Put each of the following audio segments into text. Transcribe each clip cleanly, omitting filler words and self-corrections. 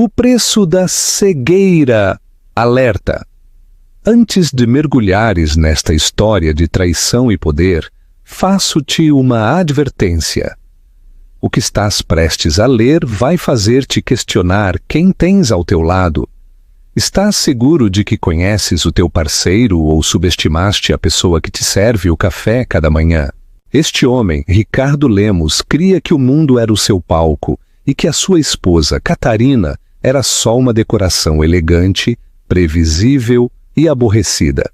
O preço da cegueira. Alerta. Antes de mergulhares nesta história de traição e poder, faço-te uma advertência. O que estás prestes a ler vai fazer-te questionar quem tens ao teu lado. Estás seguro de que conheces o teu parceiro ou subestimaste a pessoa que te serve o café cada manhã? Este homem, Ricardo Lemos, cria que o mundo era o seu palco e que a sua esposa, Catarina, era só uma decoração elegante, previsível e aborrecida.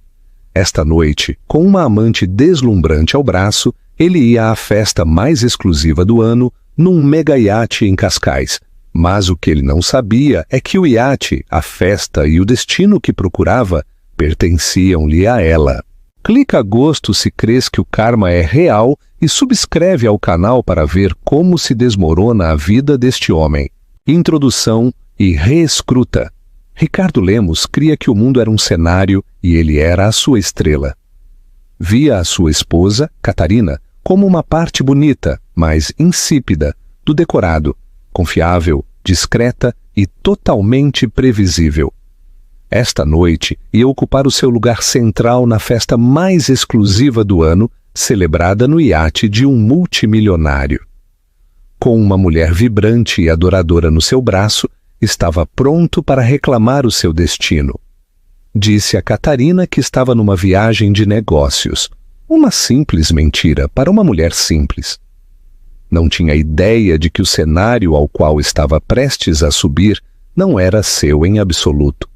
Esta noite, com uma amante deslumbrante ao braço, ele ia à festa mais exclusiva do ano num mega iate em Cascais. Mas o que ele não sabia é que o iate, a festa e o destino que procurava pertenciam-lhe a ela. Clica a gosto se crês que o karma é real e subscreve ao canal para ver como se desmorona a vida deste homem. Introdução e reescruta. Ricardo Lemos cria que o mundo era um cenário e ele era a sua estrela. Via a sua esposa, Catarina, como uma parte bonita, mas insípida, do decorado, confiável, discreta e totalmente previsível. Esta noite ia ocupar o seu lugar central na festa mais exclusiva do ano, celebrada no iate de um multimilionário. Com uma mulher vibrante e adoradora no seu braço, estava pronto para reclamar o seu destino. Disse a Catarina que estava numa viagem de negócios. Uma simples mentira para uma mulher simples. Não tinha ideia de que o cenário ao qual estava prestes a subir não era seu em absoluto.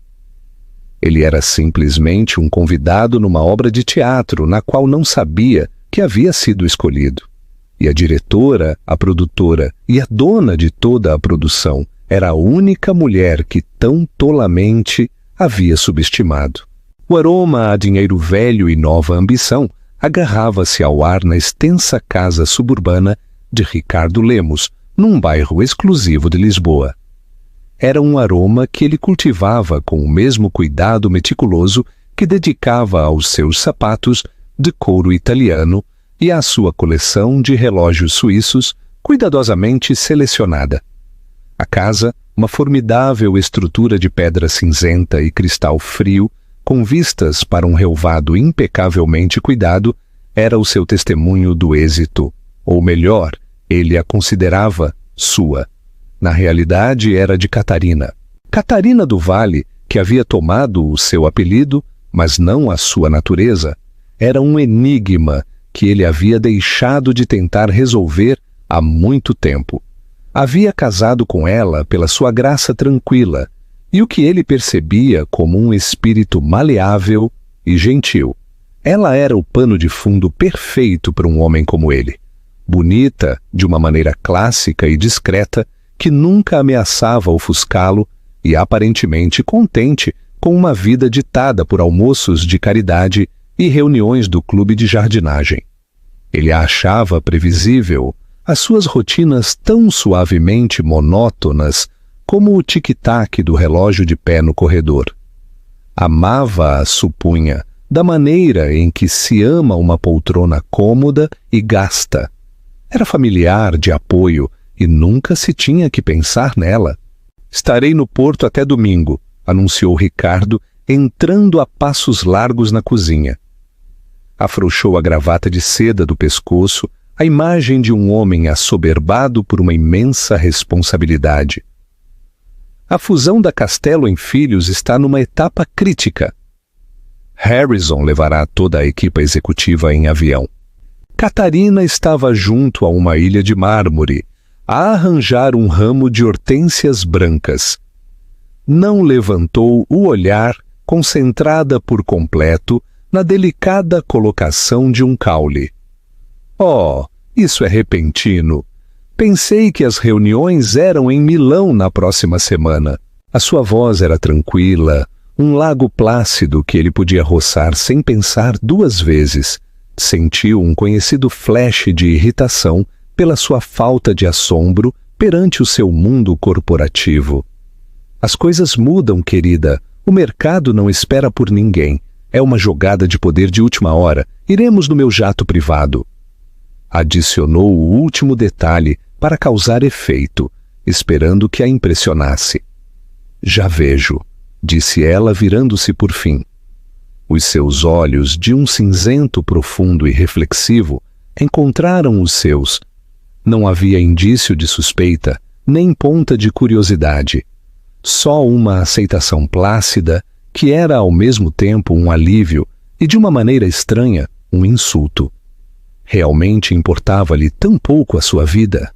Ele era simplesmente um convidado numa obra de teatro na qual não sabia que havia sido escolhido. E a diretora, a produtora e a dona de toda a produção era a única mulher que tão tolamente havia subestimado. O aroma a dinheiro velho e nova ambição agarrava-se ao ar na extensa casa suburbana de Ricardo Lemos, num bairro exclusivo de Lisboa. Era um aroma que ele cultivava com o mesmo cuidado meticuloso que dedicava aos seus sapatos de couro italiano e à sua coleção de relógios suíços cuidadosamente selecionada. A casa, uma formidável estrutura de pedra cinzenta e cristal frio, com vistas para um relvado impecavelmente cuidado, era o seu testemunho do êxito. Ou melhor, ele a considerava sua. Na realidade, era de Catarina. Catarina do Vale, que havia tomado o seu apelido, mas não a sua natureza, era um enigma que ele havia deixado de tentar resolver há muito tempo. Havia casado com ela pela sua graça tranquila e o que ele percebia como um espírito maleável e gentil. Ela era o pano de fundo perfeito para um homem como ele. Bonita, de uma maneira clássica e discreta, que nunca ameaçava ofuscá-lo e aparentemente contente com uma vida ditada por almoços de caridade e reuniões do clube de jardinagem. Ele a achava previsível, as suas rotinas tão suavemente monótonas como o tic-tac do relógio de pé no corredor. Amava-a, supunha, da maneira em que se ama uma poltrona cômoda e gasta. Era familiar, de apoio, e nunca se tinha que pensar nela. Estarei no Porto até domingo, anunciou Ricardo, entrando a passos largos na cozinha. Afrouxou a gravata de seda do pescoço, a imagem de um homem assoberbado por uma imensa responsabilidade. A fusão da Castello em Filhos está numa etapa crítica. Harrison levará toda a equipa executiva em avião. Catarina estava junto a uma ilha de mármore, a arranjar um ramo de hortênsias brancas. Não levantou o olhar, concentrada por completo na delicada colocação de um caule. Oh, isso é repentino. Pensei que as reuniões eram em Milão na próxima semana. A sua voz era tranquila, um lago plácido que ele podia roçar sem pensar duas vezes. Sentiu um conhecido flash de irritação pela sua falta de assombro perante o seu mundo corporativo. As coisas mudam, querida. O mercado não espera por ninguém. É uma jogada de poder de última hora. Iremos no meu jato privado. Adicionou o último detalhe para causar efeito, esperando que a impressionasse. Já vejo, disse ela, virando-se por fim. Os seus olhos, de um cinzento profundo e reflexivo, encontraram os seus. Não havia indício de suspeita, nem ponta de curiosidade. Só uma aceitação plácida, que era ao mesmo tempo um alívio e, de uma maneira estranha, um insulto. Realmente importava-lhe tão pouco a sua vida?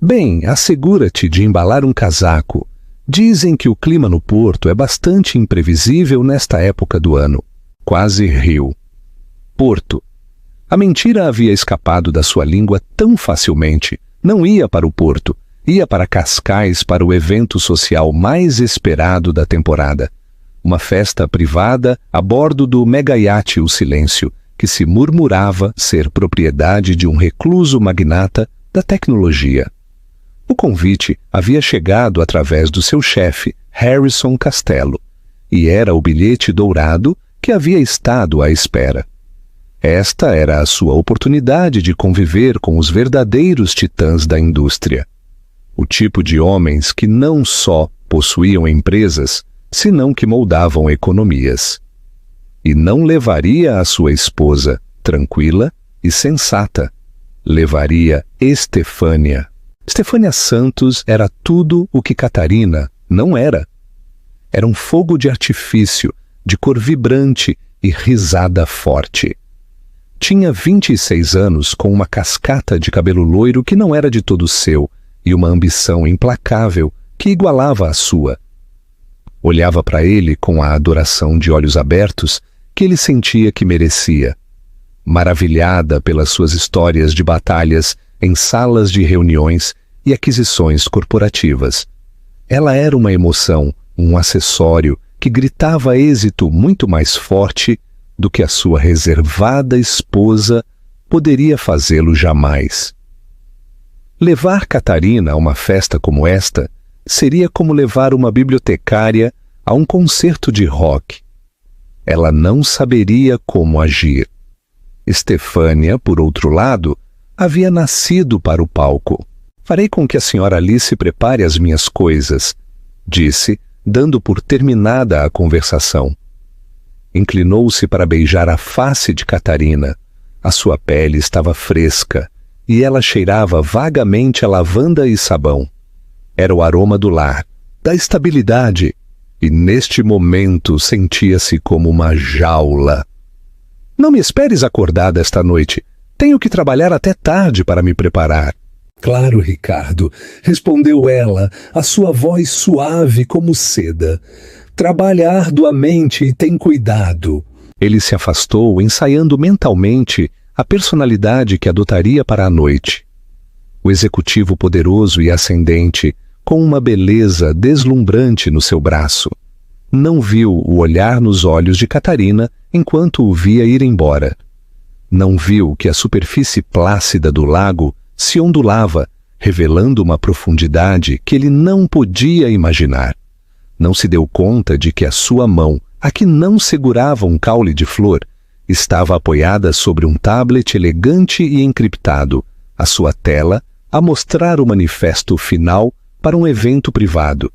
Bem, assegura-te de embalar um casaco. Dizem que o clima no porto é bastante imprevisível nesta época do ano. Quase riu. Porto. A mentira havia escapado da sua língua tão facilmente. Não ia para o porto, ia para Cascais para o evento social mais esperado da temporada. Uma festa privada a bordo do megaiate O Silêncio, que se murmurava ser propriedade de um recluso magnata da tecnologia. O convite havia chegado através do seu chefe, Harrison Costello, e era o bilhete dourado que havia estado à espera. Esta era a sua oportunidade de conviver com os verdadeiros titãs da indústria. O tipo de homens que não só possuíam empresas, senão que moldavam economias. E não levaria a sua esposa, tranquila e sensata. Levaria Estefânia. Estefânia Santos era tudo o que Catarina não era. Era um fogo de artifício, de cor vibrante e risada forte. Tinha 26 anos, com uma cascata de cabelo loiro que não era de todo seu e uma ambição implacável que igualava a sua. Olhava para ele com a adoração de olhos abertos que ele sentia que merecia. Maravilhada pelas suas histórias de batalhas em salas de reuniões e aquisições corporativas. Ela era uma emoção, um acessório que gritava êxito muito mais forte do que a sua reservada esposa poderia fazê-lo jamais. Levar Catarina a uma festa como esta seria como levar uma bibliotecária a um concerto de rock. Ela não saberia como agir. Estefânia, por outro lado, havia nascido para o palco. Farei com que a senhora Alice prepare as minhas coisas, disse, dando por terminada a conversação. Inclinou-se para beijar a face de Catarina. A sua pele estava fresca e ela cheirava vagamente a lavanda e sabão. Era o aroma do lar, da estabilidade, e neste momento sentia-se como uma jaula. Não me esperes acordada esta noite. Tenho que trabalhar até tarde para me preparar. Claro, Ricardo, respondeu ela, a sua voz suave como seda. Trabalha arduamente e tem cuidado. Ele se afastou, ensaiando mentalmente a personalidade que adotaria para a noite. O executivo poderoso e ascendente, com uma beleza deslumbrante no seu braço. Não viu o olhar nos olhos de Catarina enquanto o via ir embora. Não viu que a superfície plácida do lago se ondulava, revelando uma profundidade que ele não podia imaginar. Não se deu conta de que a sua mão, a que não segurava um caule de flor, estava apoiada sobre um tablet elegante e encriptado, a sua tela a mostrar o manifesto final para um evento privado.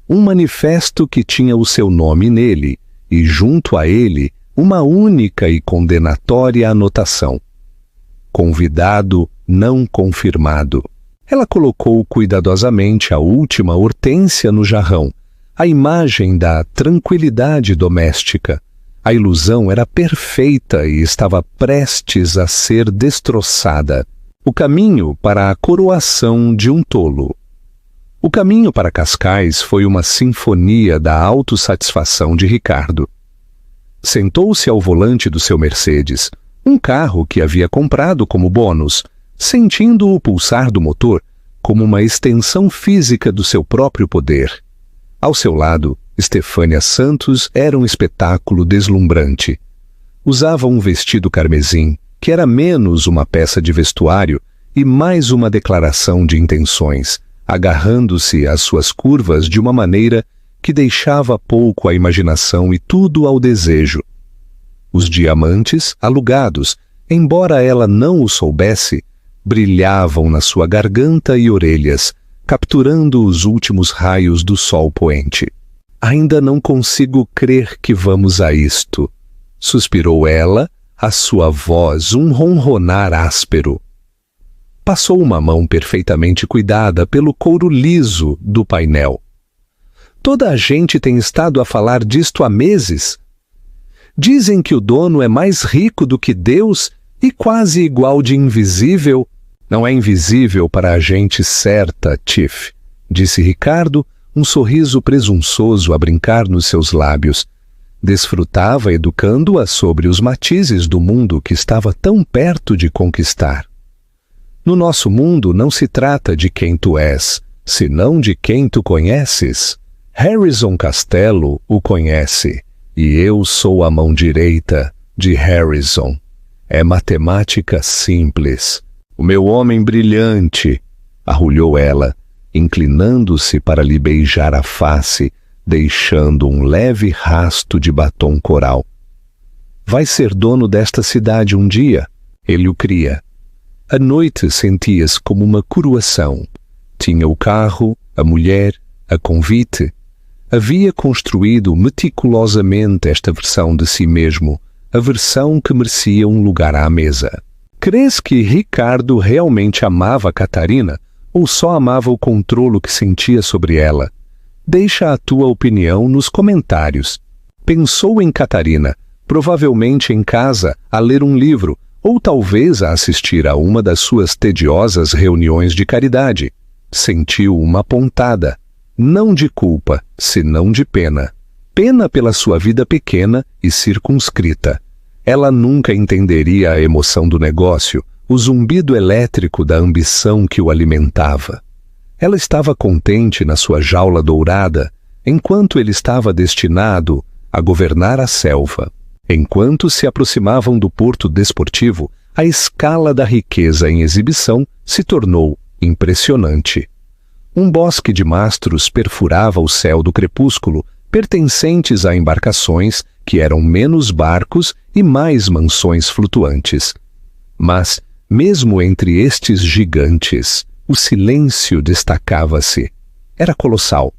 Um manifesto que tinha o seu nome nele e, junto a ele, uma única e condenatória anotação: convidado não confirmado. Ela colocou cuidadosamente a última hortênsia no jarrão, a imagem da tranquilidade doméstica. A ilusão era perfeita e estava prestes a ser destroçada. O caminho para a coroação de um tolo. O caminho para Cascais foi uma sinfonia da autossatisfação de Ricardo. Sentou-se ao volante do seu Mercedes, um carro que havia comprado como bônus, sentindo o pulsar do motor como uma extensão física do seu próprio poder. Ao seu lado, Estefânia Santos era um espetáculo deslumbrante. Usava um vestido carmesim, que era menos uma peça de vestuário e mais uma declaração de intenções, agarrando-se às suas curvas de uma maneira que deixava pouco à imaginação e tudo ao desejo. Os diamantes, alugados, embora ela não o soubesse, brilhavam na sua garganta e orelhas, capturando os últimos raios do sol poente. Ainda não consigo crer que vamos a isto, suspirou ela, a sua voz um ronronar áspero. Passou uma mão perfeitamente cuidada pelo couro liso do painel. Toda a gente tem estado a falar disto há meses. Dizem que o dono é mais rico do que Deus e quase igual de invisível. Não é invisível para a gente certa, Tiff, disse Ricardo, um sorriso presunçoso a brincar nos seus lábios. Desfrutava educando-a sobre os matizes do mundo que estava tão perto de conquistar. No nosso mundo não se trata de quem tu és, senão de quem tu conheces. Harrison Costello o conhece, e eu sou a mão direita de Harrison. É matemática simples. O meu homem brilhante, arrulhou ela, inclinando-se para lhe beijar a face, deixando um leve rasto de batom coral. Vai ser dono desta cidade um dia, ele o cria. A noite sentia-se como uma coroação. Tinha o carro, a mulher, a convite. Havia construído meticulosamente esta versão de si mesmo, a versão que merecia um lugar à mesa. Crês que Ricardo realmente amava Catarina ou só amava o controlo que sentia sobre ela? Deixa a tua opinião nos comentários. Pensou em Catarina, provavelmente em casa, a ler um livro, ou talvez a assistir a uma das suas tediosas reuniões de caridade. Sentiu uma pontada, não de culpa, senão de pena. Pena pela sua vida pequena e circunscrita. Ela nunca entenderia a emoção do negócio, o zumbido elétrico da ambição que o alimentava. Ela estava contente na sua jaula dourada, enquanto ele estava destinado a governar a selva. Enquanto se aproximavam do porto desportivo, a escala da riqueza em exibição se tornou impressionante. Um bosque de mastros perfurava o céu do crepúsculo, pertencentes a embarcações que eram menos barcos e mais mansões flutuantes. Mas, mesmo entre estes gigantes, o silêncio destacava-se. Era colossal.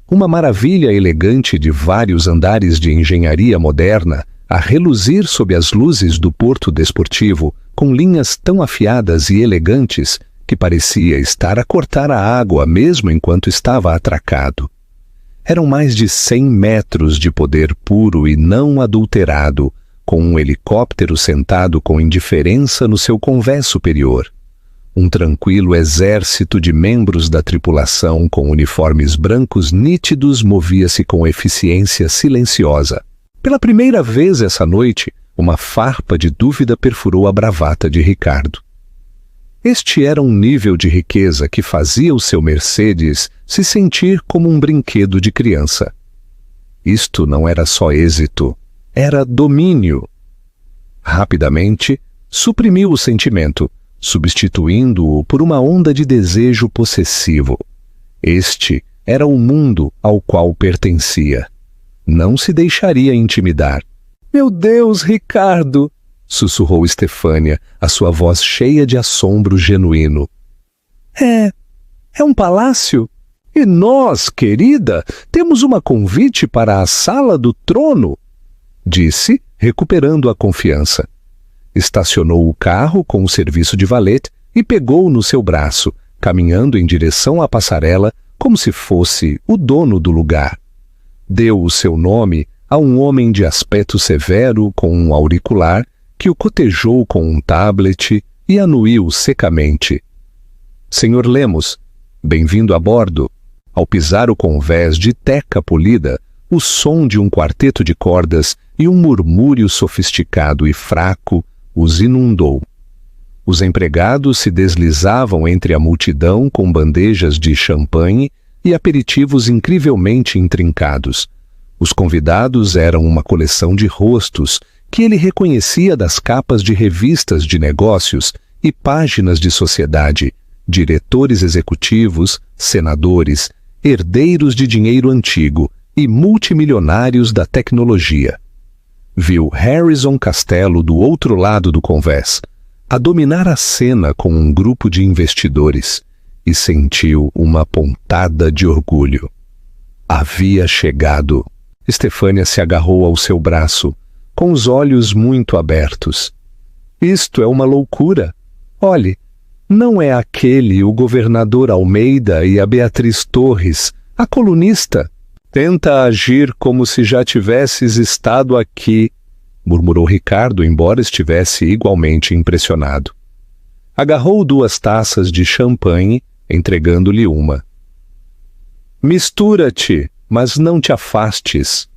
Uma maravilha elegante de vários andares de engenharia moderna, a reluzir sob as luzes do porto desportivo, com linhas tão afiadas e elegantes que parecia estar a cortar a água mesmo enquanto estava atracado. Eram mais de 100 metros de poder puro e não adulterado, com um helicóptero sentado com indiferença no seu convés superior. Um tranquilo exército de membros da tripulação com uniformes brancos nítidos movia-se com eficiência silenciosa. Pela primeira vez essa noite, uma farpa de dúvida perfurou a bravata de Ricardo. Este era um nível de riqueza que fazia o seu Mercedes se sentir como um brinquedo de criança. Isto não era só êxito, era domínio. Rapidamente, suprimiu o sentimento, substituindo-o por uma onda de desejo possessivo. Este era o mundo ao qual pertencia. Não se deixaria intimidar. Meu Deus, Ricardo! Sussurrou Estefânia, a sua voz cheia de assombro genuíno. É um palácio? E nós, querida, temos uma convite para a sala do trono, disse, recuperando a confiança. Estacionou o carro com o serviço de valete e pegou-o no seu braço, caminhando em direção à passarela como se fosse o dono do lugar. Deu o seu nome a um homem de aspecto severo com um auricular que o cotejou com um tablet e anuiu secamente. Senhor Lemos, bem-vindo a bordo. Ao pisar o convés de teca polida, o som de um quarteto de cordas e um murmúrio sofisticado e fraco os inundou. Os empregados se deslizavam entre a multidão com bandejas de champanhe e aperitivos incrivelmente intrincados. Os convidados eram uma coleção de rostos que ele reconhecia das capas de revistas de negócios e páginas de sociedade, diretores executivos, senadores, herdeiros de dinheiro antigo e multimilionários da tecnologia. Viu Harrison Costello do outro lado do convés, a dominar a cena com um grupo de investidores, e sentiu uma pontada de orgulho. Havia chegado. Estefânia se agarrou ao seu braço, com os olhos muito abertos. Isto é uma loucura. Olhe, não é aquele o governador Almeida e a Beatriz Torres, a colunista? Tenta agir como se já tivesses estado aqui, murmurou Ricardo, embora estivesse igualmente impressionado. Agarrou 2 taças de champanhe, entregando-lhe uma. Mistura-te, mas não te afastes.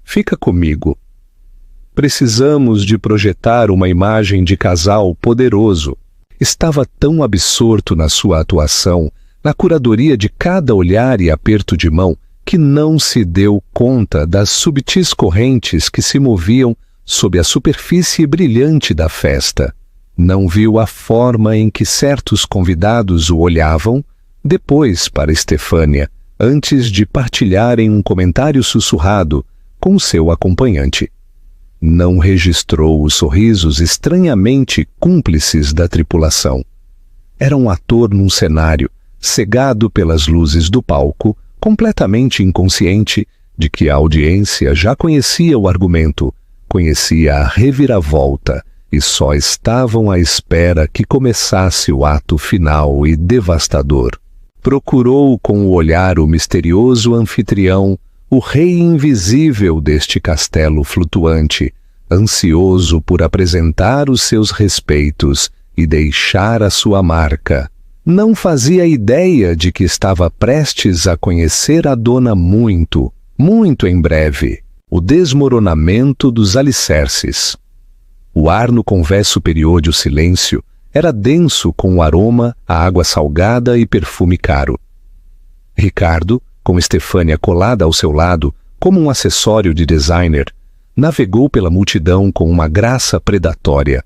Fica comigo. Precisamos de projetar uma imagem de casal poderoso. Estava tão absorto na sua atuação, na curadoria de cada olhar e aperto de mão, que não se deu conta das subtis correntes que se moviam sob a superfície brilhante da festa. Não viu a forma em que certos convidados o olhavam, depois para Estefânia, antes de partilharem um comentário sussurrado com seu acompanhante. Não registrou os sorrisos estranhamente cúmplices da tripulação. Era um ator num cenário, cegado pelas luzes do palco, completamente inconsciente de que a audiência já conhecia o argumento, conhecia a reviravolta e só estavam à espera que começasse o ato final e devastador. Procurou com o olhar o misterioso anfitrião, o rei invisível deste castelo flutuante, ansioso por apresentar os seus respeitos e deixar a sua marca. Não fazia ideia de que estava prestes a conhecer a dona muito, muito em breve, o desmoronamento dos alicerces. O ar no convés superior de O Silêncio era denso com o aroma, a água salgada e perfume caro. Ricardo, com Estefânia colada ao seu lado, como um acessório de designer, navegou pela multidão com uma graça predatória.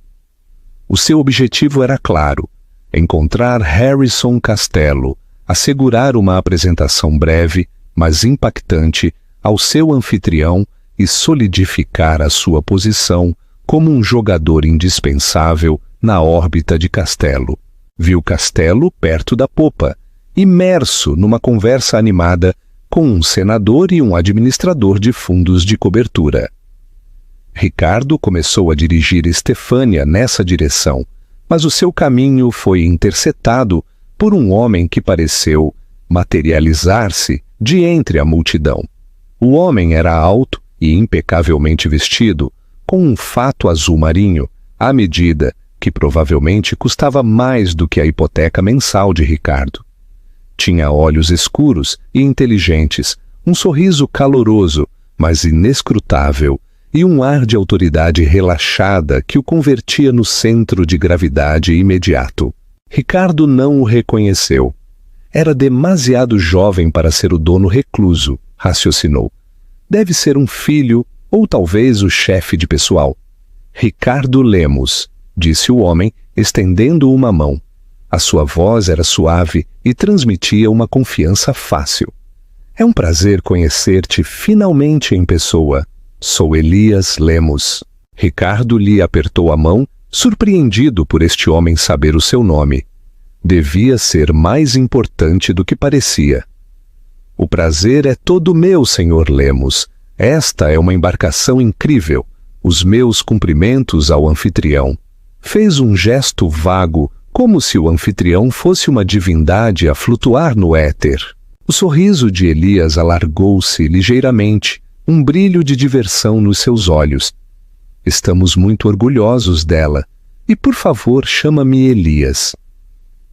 O seu objetivo era claro: encontrar Harrison Costello, assegurar uma apresentação breve, mas impactante, ao seu anfitrião e solidificar a sua posição como um jogador indispensável na órbita de Costello. Viu Costello perto da popa, imerso numa conversa animada com um senador e um administrador de fundos de cobertura. Ricardo começou a dirigir Estefânia nessa direção, mas o seu caminho foi interceptado por um homem que pareceu materializar-se de entre a multidão. O homem era alto e impecavelmente vestido, com um fato azul marinho, à medida que provavelmente custava mais do que a hipoteca mensal de Ricardo. Tinha olhos escuros e inteligentes, um sorriso caloroso, mas inescrutável, e um ar de autoridade relaxada que o convertia no centro de gravidade imediato. Ricardo não o reconheceu. Era demasiado jovem para ser o dono recluso, raciocinou. Deve ser um filho ou talvez o chefe de pessoal. Ricardo Lemos, disse o homem, estendendo uma mão. A sua voz era suave e transmitia uma confiança fácil. É um prazer conhecer-te finalmente em pessoa. Sou Elias Lemos. Ricardo lhe apertou a mão, surpreendido por este homem saber o seu nome. Devia ser mais importante do que parecia. O prazer é todo meu, senhor Lemos. Esta é uma embarcação incrível. Os meus cumprimentos ao anfitrião. Fez um gesto vago, como se o anfitrião fosse uma divindade a flutuar no éter. O sorriso de Elias alargou-se ligeiramente, um brilho de diversão nos seus olhos. Estamos muito orgulhosos dela. E, por favor, chama-me Elias.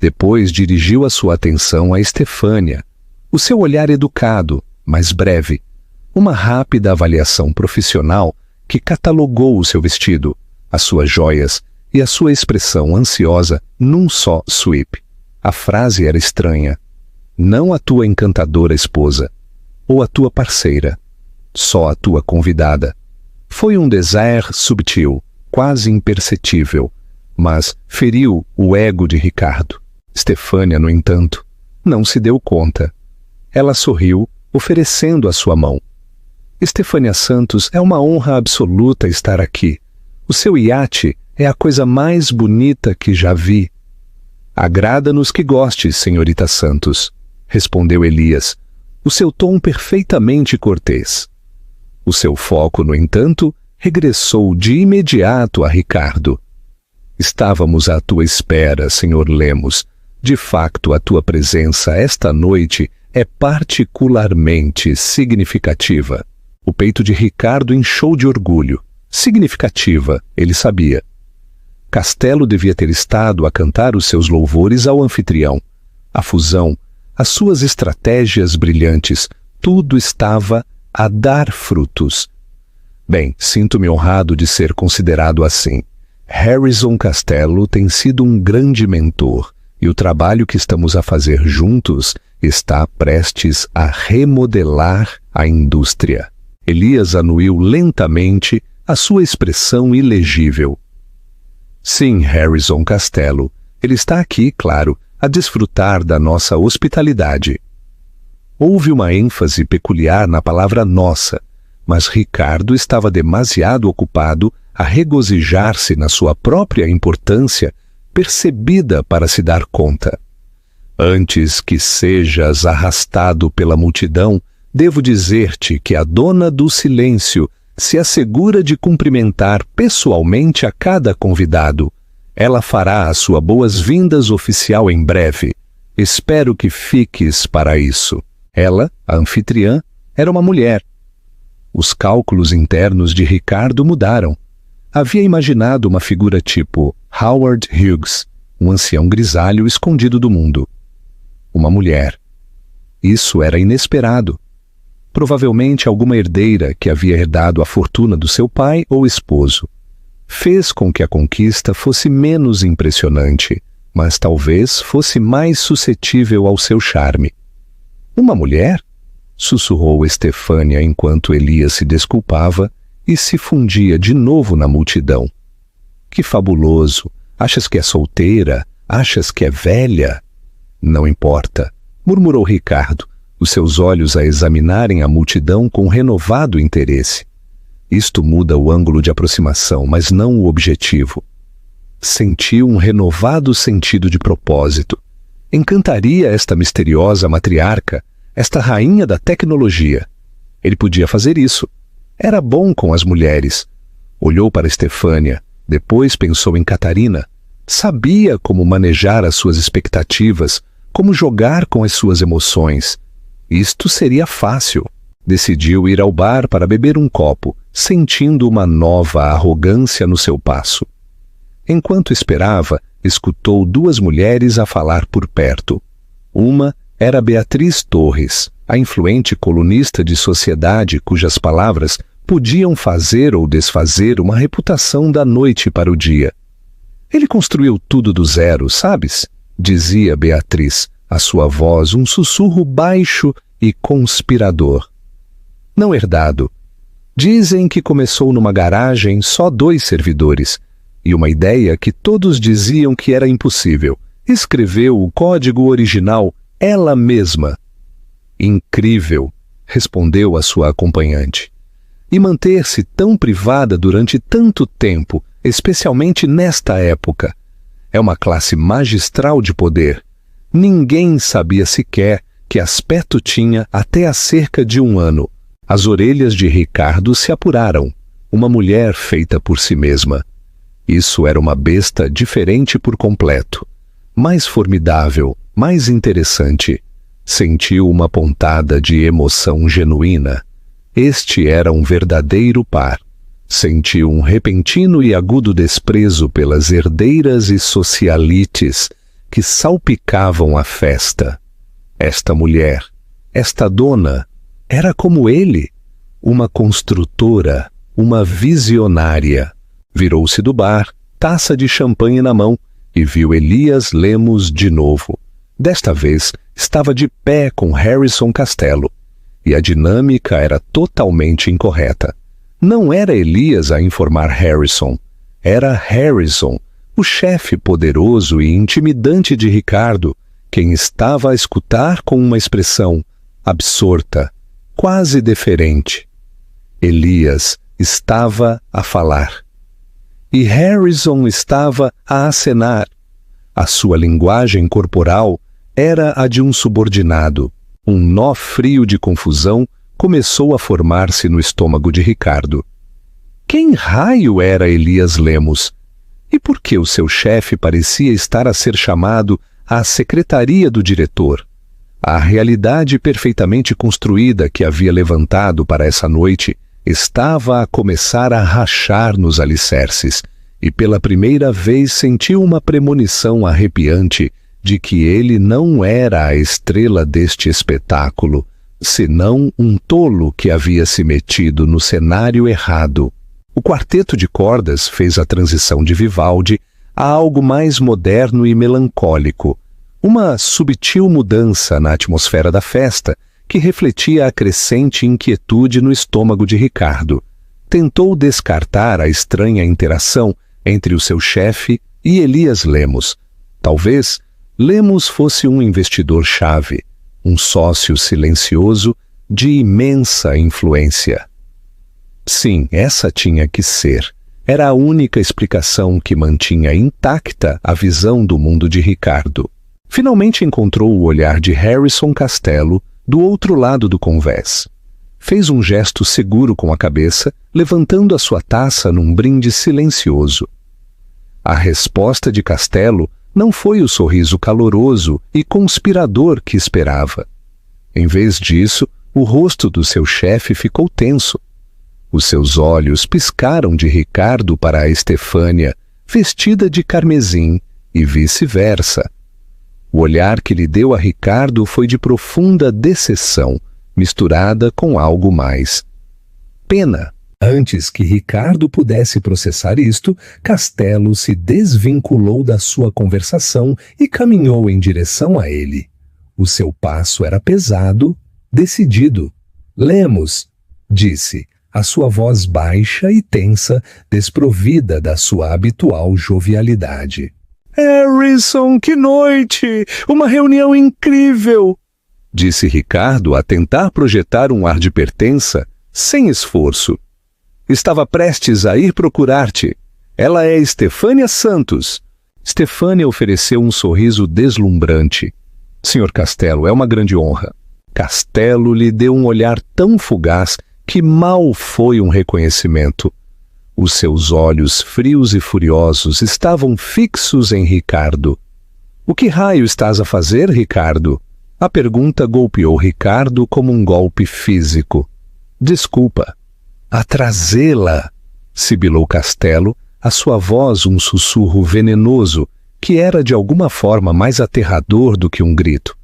Depois dirigiu a sua atenção a Estefânia. O seu olhar educado, mas breve. Uma rápida avaliação profissional que catalogou o seu vestido, as suas joias e a sua expressão ansiosa num só sweep. A frase era estranha. Não a tua encantadora esposa, ou a tua parceira. Só a tua convidada. Foi um désir subtil, quase imperceptível, mas feriu o ego de Ricardo. Estefânia, no entanto, não se deu conta. Ela sorriu, oferecendo a sua mão. Estefânia Santos, é uma honra absoluta estar aqui. O seu iate é a coisa mais bonita que já vi. Agrada-nos que gostes, senhorita Santos, respondeu Elias, o seu tom perfeitamente cortês. O seu foco, no entanto, regressou de imediato a Ricardo. Estávamos à tua espera, Sr. Lemos. De facto, a tua presença esta noite é particularmente significativa. O peito de Ricardo inchou de orgulho. Significativa, ele sabia. Castelo devia ter estado a cantar os seus louvores ao anfitrião. A fusão, as suas estratégias brilhantes, tudo estava a dar frutos. Bem, sinto-me honrado de ser considerado assim. Harrison Castelo tem sido um grande mentor e o trabalho que estamos a fazer juntos está prestes a remodelar a indústria. Elias anuiu lentamente a sua expressão ilegível. Sim, Harrison Castelo, ele está aqui, claro, a desfrutar da nossa hospitalidade. Houve uma ênfase peculiar na palavra nossa, mas Ricardo estava demasiado ocupado a regozijar-se na sua própria importância percebida para se dar conta. Antes que sejas arrastado pela multidão, devo dizer-te que a dona do silêncio se assegura de cumprimentar pessoalmente a cada convidado. Ela fará a sua boas-vindas oficial em breve. Espero que fiques para isso. Ela, a anfitriã, era uma mulher. Os cálculos internos de Ricardo mudaram. Havia imaginado uma figura tipo Howard Hughes, um ancião grisalho escondido do mundo. Uma mulher. Isso era inesperado. Provavelmente alguma herdeira que havia herdado a fortuna do seu pai ou esposo. Fez com que a conquista fosse menos impressionante, mas talvez fosse mais suscetível ao seu charme. Uma mulher? Sussurrou Estefânia enquanto Elias se desculpava e se fundia de novo na multidão. Que fabuloso! Achas que é solteira? Achas que é velha? Não importa, murmurou Ricardo, os seus olhos a examinarem a multidão com renovado interesse. Isto muda o ângulo de aproximação, mas não o objetivo. Sentiu um renovado sentido de propósito. Encantaria esta misteriosa matriarca, esta rainha da tecnologia. Ele podia fazer isso. Era bom com as mulheres. Olhou para Estefânia, depois pensou em Catarina. Sabia como manejar as suas expectativas, como jogar com as suas emoções. Isto seria fácil. Decidiu ir ao bar para beber um copo, sentindo uma nova arrogância no seu passo. Enquanto esperava, escutou duas mulheres a falar por perto. Uma era Beatriz Torres, a influente colunista de sociedade cujas palavras podiam fazer ou desfazer uma reputação da noite para o dia. Ele construiu tudo do zero, sabes? Dizia Beatriz, a sua voz um sussurro baixo e conspirador. Não herdado. Dizem que começou numa garagem só 2 servidores, e uma ideia que todos diziam que era impossível. Escreveu o código original ela mesma. Incrível, respondeu a sua acompanhante. E manter-se tão privada durante tanto tempo, especialmente nesta época. É uma classe magistral de poder. Ninguém sabia sequer que aspecto tinha até há cerca de 1 ano. As orelhas de Ricardo se apuraram. Uma mulher feita por si mesma. Isso era uma besta diferente por completo. Mais formidável, mais interessante. Sentiu uma pontada de emoção genuína. Este era um verdadeiro par. Sentiu um repentino e agudo desprezo pelas herdeiras e socialites que salpicavam a festa. Esta mulher, esta dona, era como ele, uma construtora, uma visionária. Virou-se do bar, taça de champanhe na mão, e viu Elias Lemos de novo. Desta vez, estava de pé com Harrison Castelo, e a dinâmica era totalmente incorreta. Não era Elias a informar Harrison, era Harrison, o chefe poderoso e intimidante de Ricardo, quem estava a escutar com uma expressão absorta, quase deferente. Elias estava a falar. E Harrison estava a acenar. A sua linguagem corporal era a de um subordinado. Um nó frio de confusão começou a formar-se no estômago de Ricardo. Quem raio era Elias Lemos? E por que o seu chefe parecia estar a ser chamado à secretaria do diretor? A realidade perfeitamente construída que havia levantado para essa noite estava a começar a rachar nos alicerces, e pela primeira vez sentiu uma premonição arrepiante de que ele não era a estrela deste espetáculo, senão um tolo que havia se metido no cenário errado. O quarteto de cordas fez a transição de Vivaldi a algo mais moderno e melancólico, uma subtil mudança na atmosfera da festa que refletia a crescente inquietude no estômago de Ricardo. Tentou descartar a estranha interação entre o seu chefe e Elias Lemos. Talvez Lemos fosse um investidor-chave, um sócio silencioso de imensa influência. Sim, essa tinha que ser. Era a única explicação que mantinha intacta a visão do mundo de Ricardo. Finalmente encontrou o olhar de Harrison Costello do outro lado do convés. Fez um gesto seguro com a cabeça, levantando a sua taça num brinde silencioso. A resposta de Costello não foi o sorriso caloroso e conspirador que esperava. Em vez disso, o rosto do seu chefe ficou tenso. Os seus olhos piscaram de Ricardo para a Estefânia, vestida de carmesim, e vice-versa. O olhar que lhe deu a Ricardo foi de profunda decepção, misturada com algo mais. Pena. Antes que Ricardo pudesse processar isto, Costello se desvinculou da sua conversação e caminhou em direção a ele. O seu passo era pesado, decidido. Lemos, disse, a sua voz baixa e tensa, desprovida da sua habitual jovialidade. Harrison, que noite! Uma reunião incrível! Disse Ricardo a tentar projetar um ar de pertença, sem esforço. Estava prestes a ir procurar-te. Ela é Estefânia Santos. Estefânia ofereceu um sorriso deslumbrante. Senhor Costello, é uma grande honra. Costello lhe deu um olhar tão fugaz que mal foi um reconhecimento. Os seus olhos frios e furiosos estavam fixos em Ricardo. O que raio estás a fazer, Ricardo? A pergunta golpeou Ricardo como um golpe físico. Desculpa. A trazê-la, sibilou Costello, a sua voz um sussurro venenoso que era de alguma forma mais aterrador do que um grito.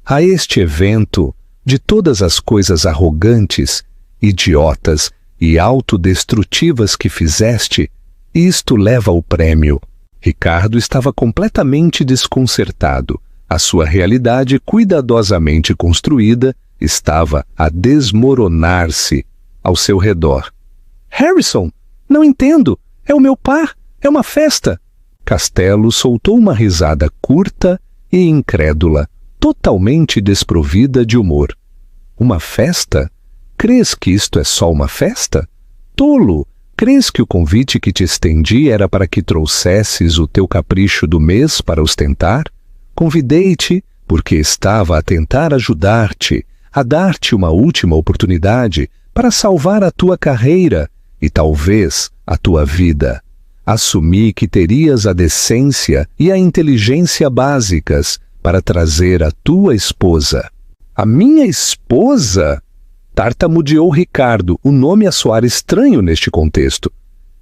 A este evento, de todas as coisas arrogantes, idiotas e autodestrutivas que fizeste, isto leva o prêmio. Ricardo estava completamente desconcertado. A sua realidade cuidadosamente construída estava a desmoronar-se ao seu redor. Harrison, não entendo. É o meu par. É uma festa. Costello soltou uma risada curta e incrédula, totalmente desprovida de humor. Uma festa? Crês que isto é só uma festa? Tolo! Crês que o convite que te estendi era para que trouxesses o teu capricho do mês para ostentar? Convidei-te porque estava a tentar ajudar-te, a dar-te uma última oportunidade para salvar a tua carreira e talvez a tua vida. Assumi que terias a decência e a inteligência básicas para trazer a tua esposa. A minha esposa? Tartamudeou Ricardo, o nome a soar estranho neste contexto.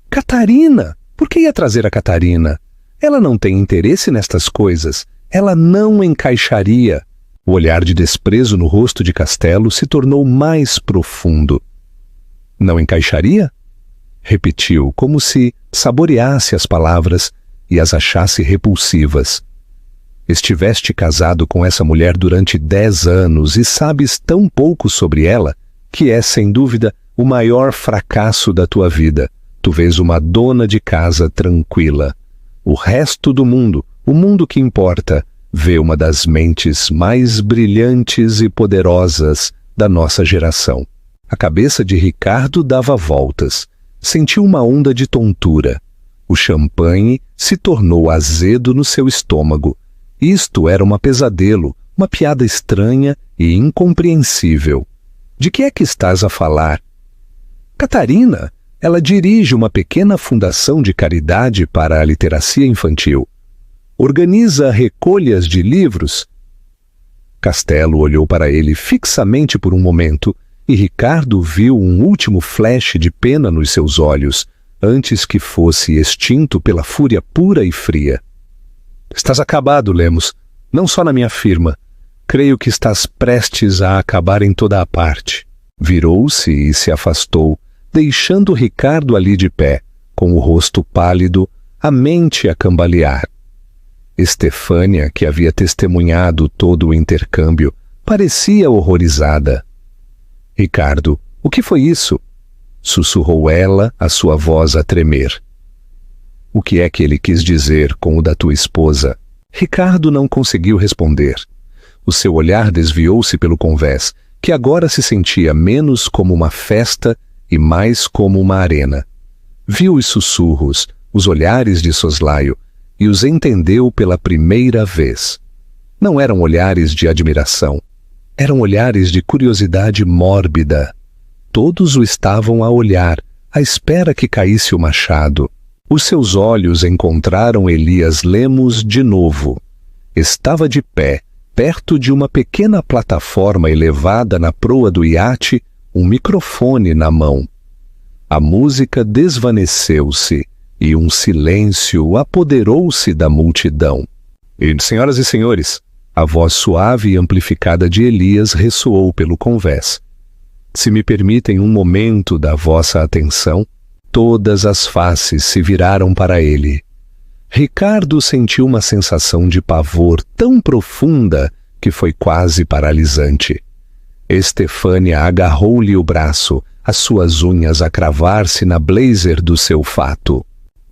Catarina! Por que ia trazer a Catarina? Ela não tem interesse nestas coisas. Ela não encaixaria. O olhar de desprezo no rosto de Costello se tornou mais profundo. Não encaixaria? Repetiu, como se saboreasse as palavras e as achasse repulsivas. Estiveste casado com essa mulher durante 10 anos e sabes tão pouco sobre ela que é, sem dúvida, o maior fracasso da tua vida. Tu vês uma dona de casa tranquila. O resto do mundo, o mundo que importa, vê uma das mentes mais brilhantes e poderosas da nossa geração. A cabeça de Ricardo dava voltas. Sentiu uma onda de tontura. O champanhe se tornou azedo no seu estômago. Isto era um pesadelo, uma piada estranha e incompreensível. De que é que estás a falar? Catarina, ela dirige uma pequena fundação de caridade para a literacia infantil. Organiza recolhas de livros. Castelo olhou para ele fixamente por um momento e Ricardo viu um último flash de pena nos seus olhos, antes que fosse extinto pela fúria pura e fria. Estás acabado, Lemos, não só na minha firma. Creio que estás prestes a acabar em toda a parte. Virou-se e se afastou, deixando Ricardo ali de pé, com o rosto pálido, a mente a cambalear. Estefânia, que havia testemunhado todo o intercâmbio, parecia horrorizada. Ricardo, o que foi isso? Sussurrou ela, a sua voz a tremer. O que é que ele quis dizer com o da tua esposa? Ricardo não conseguiu responder. O seu olhar desviou-se pelo convés, que agora se sentia menos como uma festa e mais como uma arena. Viu os sussurros, os olhares de soslaio, e os entendeu pela primeira vez. Não eram olhares de admiração. Eram olhares de curiosidade mórbida. Todos o estavam a olhar, à espera que caísse o machado. Os seus olhos encontraram Elias Lemos de novo. Estava de pé, perto de uma pequena plataforma elevada na proa do iate, um microfone na mão. A música desvaneceu-se e um silêncio apoderou-se da multidão. E, senhoras e senhores, a voz suave e amplificada de Elias ressoou pelo convés. Se me permitem um momento da vossa atenção, todas as faces se viraram para ele. Ricardo sentiu uma sensação de pavor tão profunda que foi quase paralisante. Estefânia agarrou-lhe o braço, as suas unhas a cravar-se na blazer do seu fato.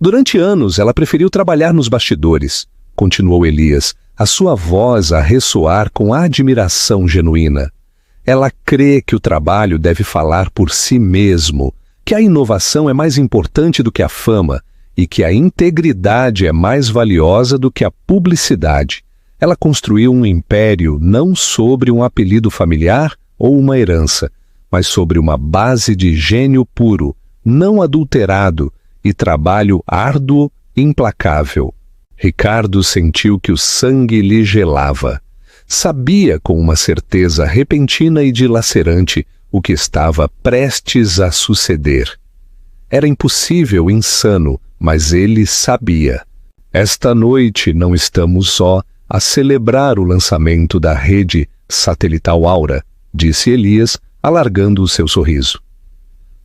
Durante anos ela preferiu trabalhar nos bastidores, continuou Elias, a sua voz a ressoar com admiração genuína. Ela crê que o trabalho deve falar por si mesmo, que a inovação é mais importante do que a fama e que a integridade é mais valiosa do que a publicidade. Ela construiu um império não sobre um apelido familiar ou uma herança, mas sobre uma base de gênio puro, não adulterado, e trabalho árduo e implacável. Ricardo sentiu que o sangue lhe gelava. Sabia com uma certeza repentina e dilacerante o que estava prestes a suceder. Era impossível, insano, mas ele sabia. Esta noite não estamos só a celebrar o lançamento da rede satelital Aura, disse Elias, alargando o seu sorriso.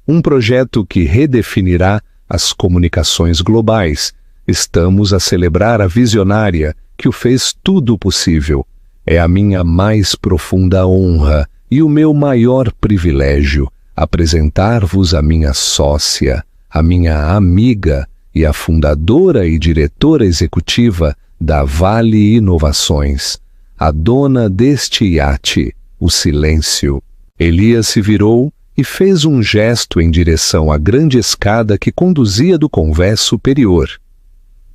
Um projeto que redefinirá as comunicações globais. Estamos a celebrar a visionária que o fez tudo possível. É a minha mais profunda honra e o meu maior privilégio apresentar-vos a minha sócia, a minha amiga e a fundadora e diretora executiva da Vale Inovações, a dona deste iate, o silêncio. Elias se virou e fez um gesto em direção à grande escada que conduzia do convés superior.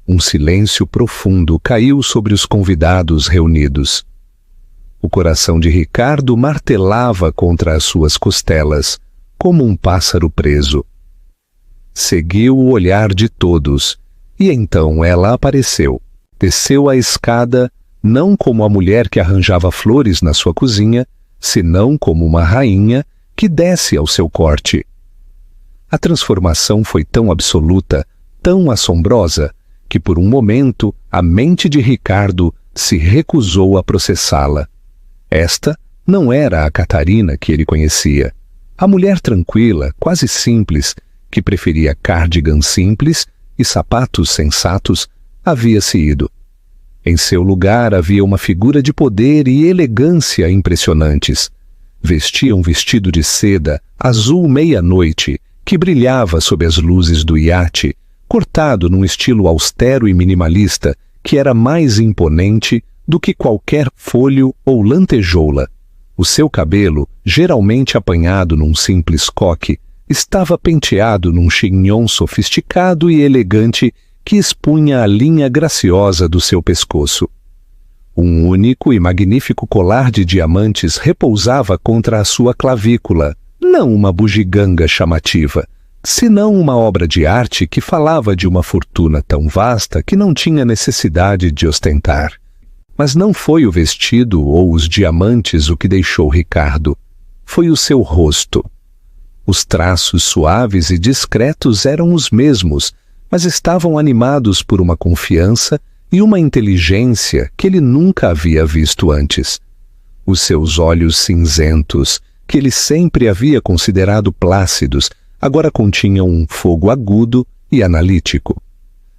Um silêncio profundo caiu sobre os convidados reunidos. O coração de Ricardo martelava contra as suas costelas, como um pássaro preso. Seguiu o olhar de todos, e então ela apareceu. Desceu a escada, não como a mulher que arranjava flores na sua cozinha, senão como uma rainha que desce ao seu corte. A transformação foi tão absoluta, tão assombrosa, que por um momento a mente de Ricardo se recusou a processá-la. Esta não era a Catarina que ele conhecia. A mulher tranquila, quase simples, que preferia cardigan simples e sapatos sensatos, havia-se ido. Em seu lugar havia uma figura de poder e elegância impressionantes. Vestia um vestido de seda azul meia-noite que brilhava sob as luzes do iate, cortado num estilo austero e minimalista que era mais imponente do que qualquer folho ou lantejoula. O seu cabelo, geralmente apanhado num simples coque, Estava penteado num chignon sofisticado e elegante que expunha a linha graciosa do seu pescoço. Um único e magnífico colar de diamantes repousava contra a sua clavícula, não uma bugiganga chamativa, senão uma obra de arte que falava de uma fortuna tão vasta que não tinha necessidade de ostentar. Mas não foi o vestido ou os diamantes o que deixou Ricardo. Foi o seu rosto. Os traços suaves e discretos eram os mesmos, mas estavam animados por uma confiança e uma inteligência que ele nunca havia visto antes. Os seus olhos cinzentos, que ele sempre havia considerado plácidos, agora continham um fogo agudo e analítico.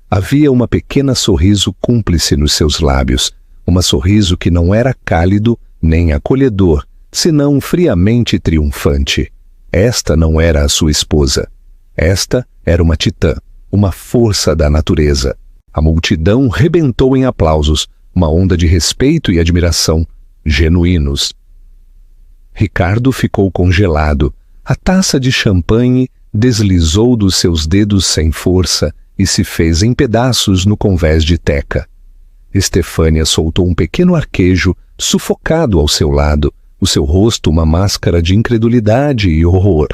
Havia uma pequena sorriso cúmplice nos seus lábios, sorriso que não era cálido nem acolhedor, senão friamente triunfante. Esta não era a sua esposa. Esta era uma titã, uma força da natureza. A multidão rebentou em aplausos, uma onda de respeito e admiração, genuínos. Ricardo ficou congelado. A taça de champanhe deslizou dos seus dedos sem força e se fez em pedaços no convés de Teca. Estefânia soltou um pequeno arquejo, sufocado ao seu lado, o seu rosto uma máscara de incredulidade e horror.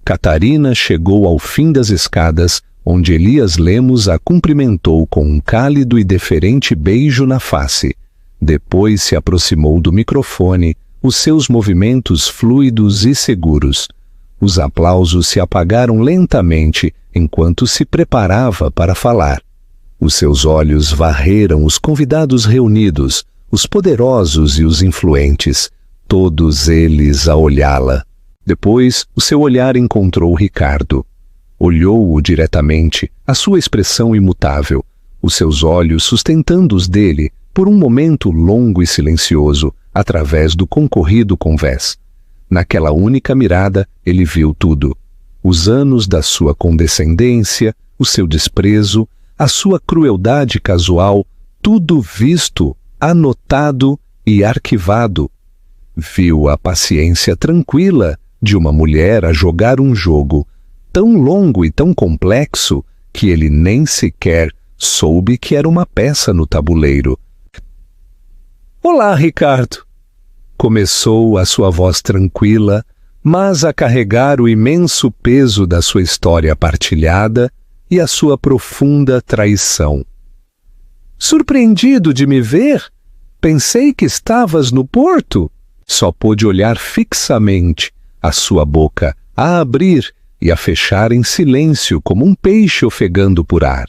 Catarina chegou ao fim das escadas, onde Elias Lemos a cumprimentou com um cálido e deferente beijo na face. Depois se aproximou do microfone, os seus movimentos fluidos e seguros. Os aplausos se apagaram lentamente enquanto se preparava para falar. Os seus olhos varreram os convidados reunidos, os poderosos e os influentes, todos eles a olhá-la. Depois, o seu olhar encontrou Ricardo. Olhou-o diretamente, a sua expressão imutável, os seus olhos sustentando os dele por um momento longo e silencioso, através do concorrido convés. Naquela única mirada, ele viu tudo. Os anos da sua condescendência, o seu desprezo, a sua crueldade casual, tudo visto, anotado e arquivado. Viu a paciência tranquila de uma mulher a jogar um jogo tão longo e tão complexo que ele nem sequer soube que era uma peça no tabuleiro. «Olá, Ricardo!» Começou a sua voz tranquila, mas a carregar o imenso peso da sua história partilhada e a sua profunda traição. «Surpreendido de me ver? Pensei que estavas no porto?» Só pôde olhar fixamente, a sua boca a abrir e a fechar em silêncio como um peixe ofegando por ar.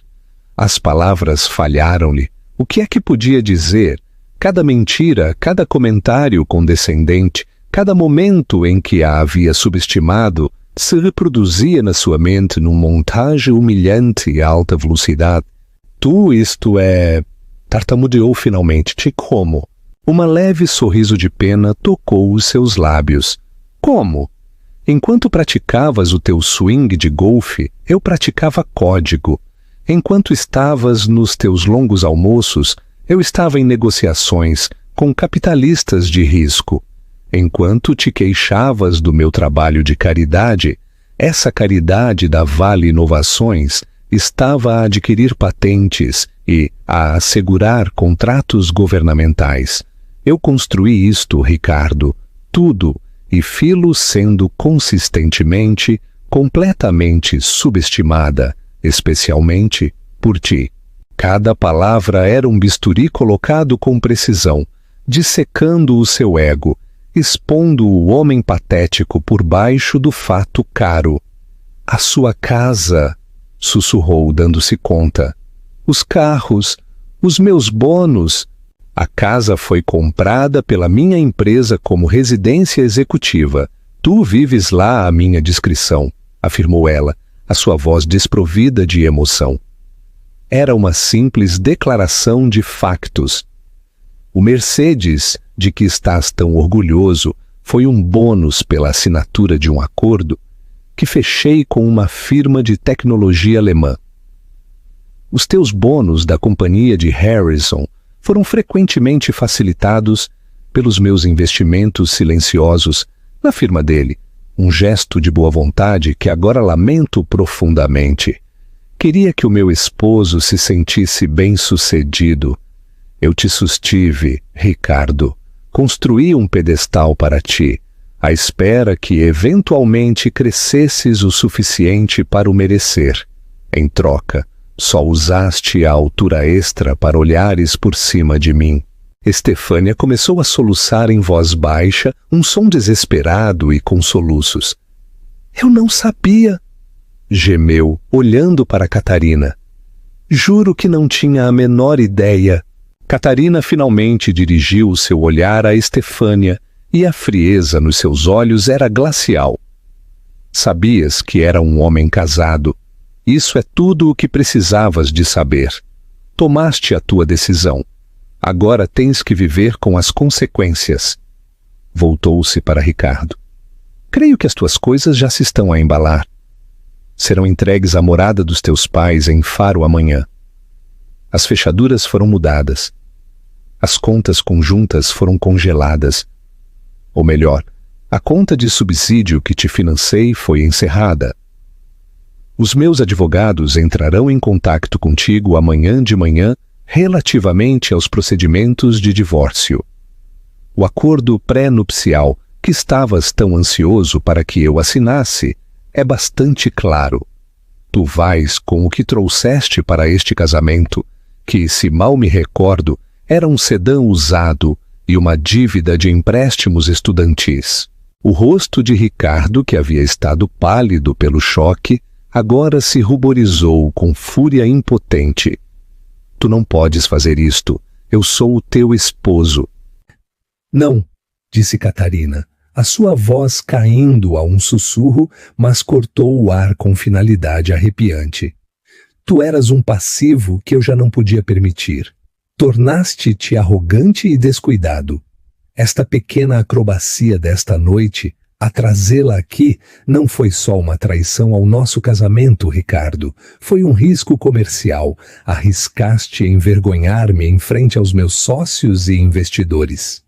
As palavras falharam-lhe. O que é que podia dizer? Cada mentira, cada comentário condescendente, cada momento em que a havia subestimado, se reproduzia na sua mente num montagem humilhante a alta velocidade. «Tu, isto é...» tartamudeou finalmente. «Te como?» Uma leve sorriso de pena tocou os seus lábios. «Como?» «Enquanto praticavas o teu swing de golfe, eu praticava código. Enquanto estavas nos teus longos almoços, eu estava em negociações com capitalistas de risco. Enquanto te queixavas do meu trabalho de caridade, essa caridade da Vale Inovações estava a adquirir patentes e a assegurar contratos governamentais. Eu construí isto, Ricardo, tudo, e filo sendo consistentemente, completamente subestimada, especialmente por ti. Cada palavra era um bisturi colocado com precisão, dissecando o seu ego, expondo o homem patético por baixo do fato caro. A sua casa, sussurrou dando-se conta. Os carros, os meus bônus. A casa foi comprada pela minha empresa como residência executiva. Tu vives lá à minha discrição, afirmou ela, a sua voz desprovida de emoção. Era uma simples declaração de factos. O Mercedes, de que estás tão orgulhoso, foi um bônus pela assinatura de um acordo que fechei com uma firma de tecnologia alemã. Os teus bônus da companhia de Harrison foram frequentemente facilitados pelos meus investimentos silenciosos na firma dele, um gesto de boa vontade que agora lamento profundamente. Queria que o meu esposo se sentisse bem-sucedido. Eu te sustive, Ricardo. Construí um pedestal para ti, à espera que eventualmente crescesses o suficiente para o merecer. Em troca, só usaste a altura extra para olhares por cima de mim. Estefânia começou a soluçar em voz baixa, um som desesperado e com soluços. Eu não sabia, gemeu, olhando para Catarina. Juro que não tinha a menor ideia. Catarina finalmente dirigiu o seu olhar a Estefânia e a frieza nos seus olhos era glacial. Sabias que era um homem casado. Isso é tudo o que precisavas de saber. Tomaste a tua decisão. Agora tens que viver com as consequências. Voltou-se para Ricardo. Creio que as tuas coisas já se estão a embalar. Serão entregues à morada dos teus pais em Faro amanhã. As fechaduras foram mudadas. As contas conjuntas foram congeladas. Ou melhor, a conta de subsídio que te financei foi encerrada. Os meus advogados entrarão em contato contigo amanhã de manhã relativamente aos procedimentos de divórcio. O acordo pré-nupcial que estavas tão ansioso para que eu assinasse é bastante claro. Tu vais com o que trouxeste para este casamento, que, se mal me recordo, era um sedã usado e uma dívida de empréstimos estudantis. O rosto de Ricardo, que havia estado pálido pelo choque, agora se ruborizou com fúria impotente. Tu não podes fazer isto. Eu sou o teu esposo. Não, disse Catarina, a sua voz caindo a um sussurro, mas cortou o ar com finalidade arrepiante. Tu eras um passivo que eu já não podia permitir. Tornaste-te arrogante e descuidado. Esta pequena acrobacia desta noite, a trazê-la aqui, não foi só uma traição ao nosso casamento, Ricardo. Foi um risco comercial. Arriscaste envergonhar-me em frente aos meus sócios e investidores.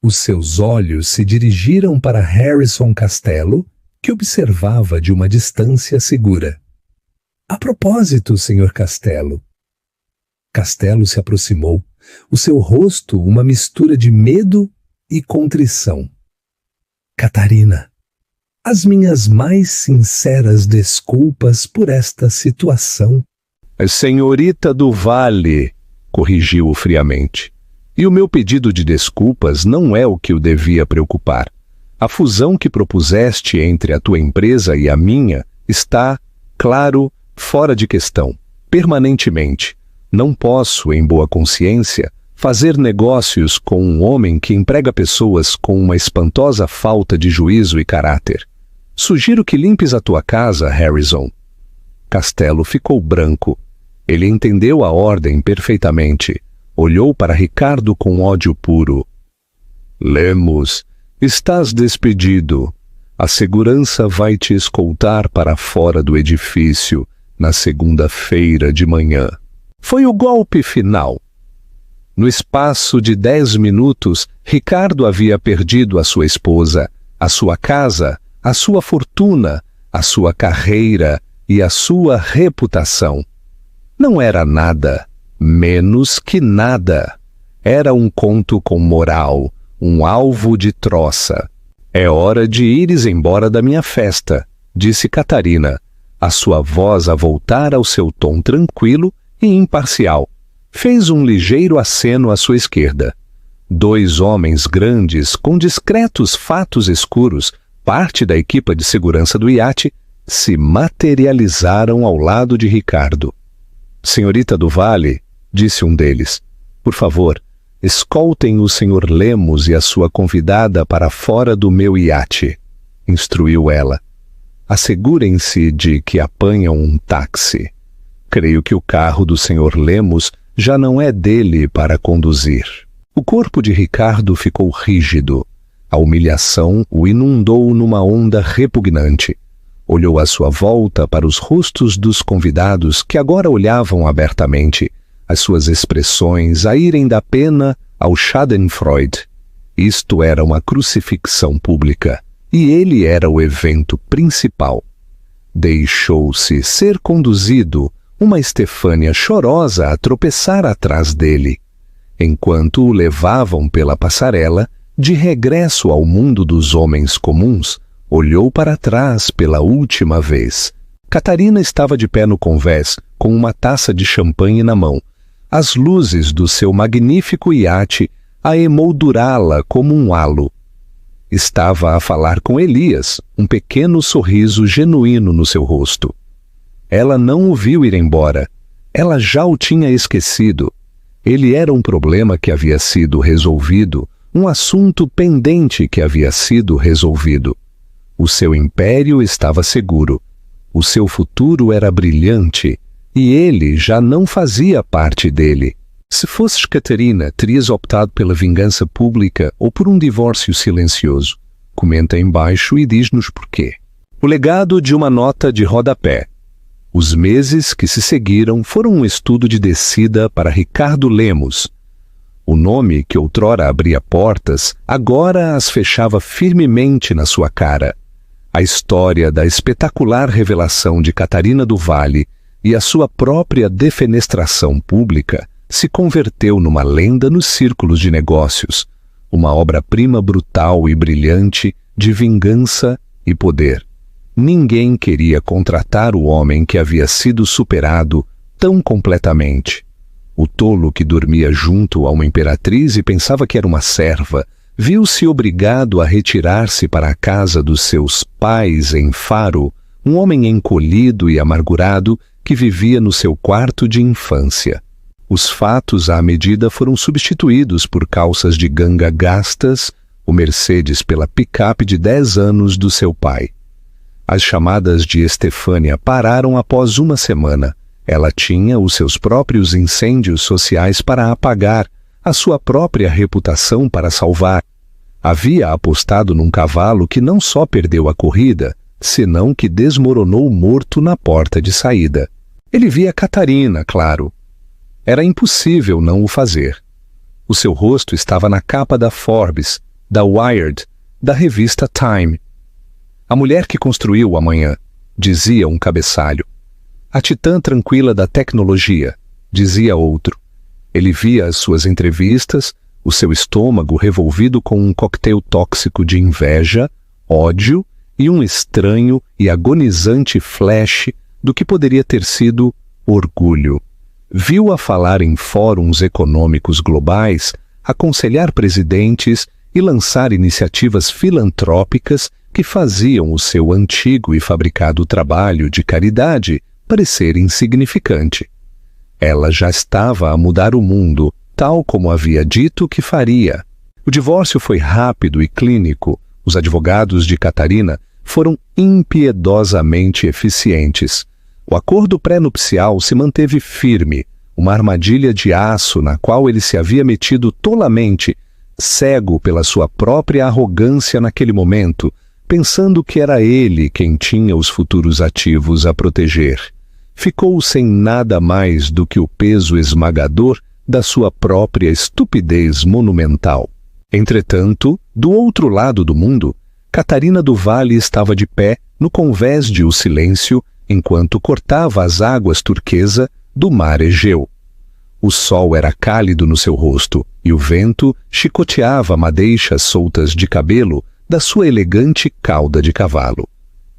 Os seus olhos se dirigiram para Harrison Costello, que observava de uma distância segura. A propósito, Sr. Costello. Costello se aproximou, o seu rosto uma mistura de medo e contrição. Catarina, as minhas mais sinceras desculpas por esta situação. Senhorita do Vale, corrigiu-o friamente. E o meu pedido de desculpas não é o que o devia preocupar. A fusão que propuseste entre a tua empresa e a minha está, claro, fora de questão, permanentemente. Não posso, em boa consciência, fazer negócios com um homem que emprega pessoas com uma espantosa falta de juízo e caráter. Sugiro que limpes a tua casa, Harrison. Costello ficou branco. Ele entendeu a ordem perfeitamente. Olhou para Ricardo com ódio puro. Lemos, estás despedido. A segurança vai te escoltar para fora do edifício na segunda-feira de manhã. Foi o golpe final. No espaço de 10 minutos, Ricardo havia perdido a sua esposa, a sua casa, a sua fortuna, a sua carreira e a sua reputação. Não era nada, menos que nada. Era um conto com moral, um alvo de troça. É hora de ires embora da minha festa, disse Catarina, a sua voz a voltar ao seu tom tranquilo e imparcial. Fez um ligeiro aceno à sua esquerda. 2 homens grandes, com discretos fatos escuros, parte da equipa de segurança do iate, se materializaram ao lado de Ricardo. Senhorita do Vale, disse um deles, por favor, escoltem o Sr. Lemos e a sua convidada para fora do meu iate, instruiu ela. Assegurem-se de que apanham um táxi. Creio que o carro do Sr. Lemos já não é dele para conduzir. O corpo de Ricardo ficou rígido. A humilhação o inundou numa onda repugnante. Olhou à sua volta para os rostos dos convidados que agora olhavam abertamente, as suas expressões a irem da pena ao Schadenfreude. Isto era uma crucifixão pública. e ele era o evento principal. Deixou-se ser conduzido, uma Estefânia chorosa a tropeçar atrás dele. Enquanto o levavam pela passarela, de regresso ao mundo dos homens comuns, olhou para trás pela última vez. Catarina estava de pé no convés, com uma taça de champanhe na mão. As luzes do seu magnífico iate a emoldurá-la como um halo. Estava a falar com Elias, um pequeno sorriso genuíno no seu rosto. Ela não o viu ir embora. Ela já o tinha esquecido. Ele era um problema que havia sido resolvido, um assunto pendente que havia sido resolvido. O seu império estava seguro. O seu futuro era brilhante, e ele já não fazia parte dele. Se fosses Catarina, terias optado pela vingança pública ou por um divórcio silencioso? Comenta embaixo e diz-nos porquê. O legado de uma nota de rodapé. Os meses que se seguiram foram um estudo de descida para Ricardo Lemos. O nome que outrora abria portas, agora as fechava firmemente na sua cara. A história da espetacular revelação de Catarina do Vale e a sua própria defenestração pública se converteu numa lenda nos círculos de negócios, uma obra-prima brutal e brilhante de vingança e poder. Ninguém queria contratar o homem que havia sido superado tão completamente. O tolo que dormia junto a uma imperatriz e pensava que era uma serva, viu-se obrigado a retirar-se para a casa dos seus pais em Faro, um homem encolhido e amargurado que vivia no seu quarto de infância. Os fatos à medida foram substituídos por calças de ganga gastas, o Mercedes pela picape de 10 anos do seu pai. As chamadas de Estefânia pararam após uma semana. Ela tinha os seus próprios incêndios sociais para apagar, a sua própria reputação para salvar. Havia apostado num cavalo que não só perdeu a corrida, senão que desmoronou morto na porta de saída. Ele via Catarina, claro. Era impossível não o fazer. O seu rosto estava na capa da Forbes, da Wired, da revista Time. A mulher que construiu o amanhã, dizia um cabeçalho. A titã tranquila da tecnologia, dizia outro. Ele via as suas entrevistas, o seu estômago revolvido com um coquetel tóxico de inveja, ódio e um estranho e agonizante flash do que poderia ter sido orgulho. Viu-a falar em fóruns econômicos globais, aconselhar presidentes e lançar iniciativas filantrópicas que faziam o seu antigo e fabricado trabalho de caridade parecer insignificante. Ela já estava a mudar o mundo, tal como havia dito que faria. O divórcio foi rápido e clínico. Os advogados de Catarina foram impiedosamente eficientes. O acordo pré-nupcial se manteve firme, uma armadilha de aço na qual ele se havia metido tolamente, cego pela sua própria arrogância naquele momento, pensando que era ele quem tinha os futuros ativos a proteger. Ficou sem nada mais do que o peso esmagador da sua própria estupidez monumental. Entretanto, do outro lado do mundo, Catarina do Vale estava de pé no convés de O Silêncio, enquanto cortava as águas turquesa do mar Egeu. O sol era cálido no seu rosto e o vento chicoteava madeixas soltas de cabelo da sua elegante cauda de cavalo.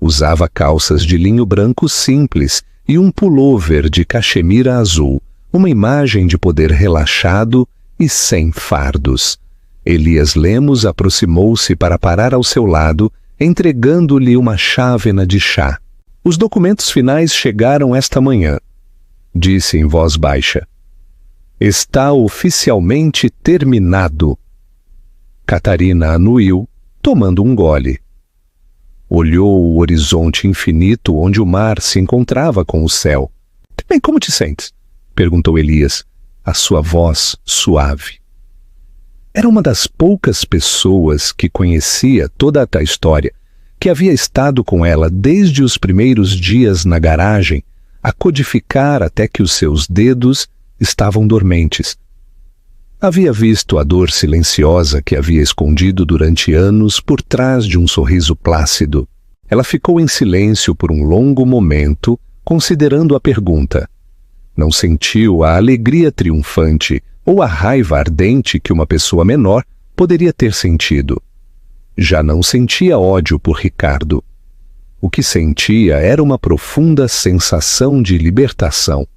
Usava calças de linho branco simples e um pullover de cachemira azul, uma imagem de poder relaxado e sem fardos. Elias Lemos aproximou-se para parar ao seu lado, entregando-lhe uma chávena de chá. Os documentos finais chegaram esta manhã, disse em voz baixa. Está oficialmente terminado. Catarina anuiu, tomando um gole. Olhou o horizonte infinito onde o mar se encontrava com o céu. Bem, como te sentes? Perguntou Elias, a sua voz suave. Era uma das poucas pessoas que conhecia toda a história, que havia estado com ela desde os primeiros dias na garagem, a codificar até que os seus dedos estavam dormentes. Havia visto a dor silenciosa que havia escondido durante anos por trás de um sorriso plácido. Ela ficou em silêncio por um longo momento, considerando a pergunta. Não sentiu a alegria triunfante ou a raiva ardente que uma pessoa menor poderia ter sentido. Já não sentia ódio por Ricardo. O que sentia era uma profunda sensação de libertação.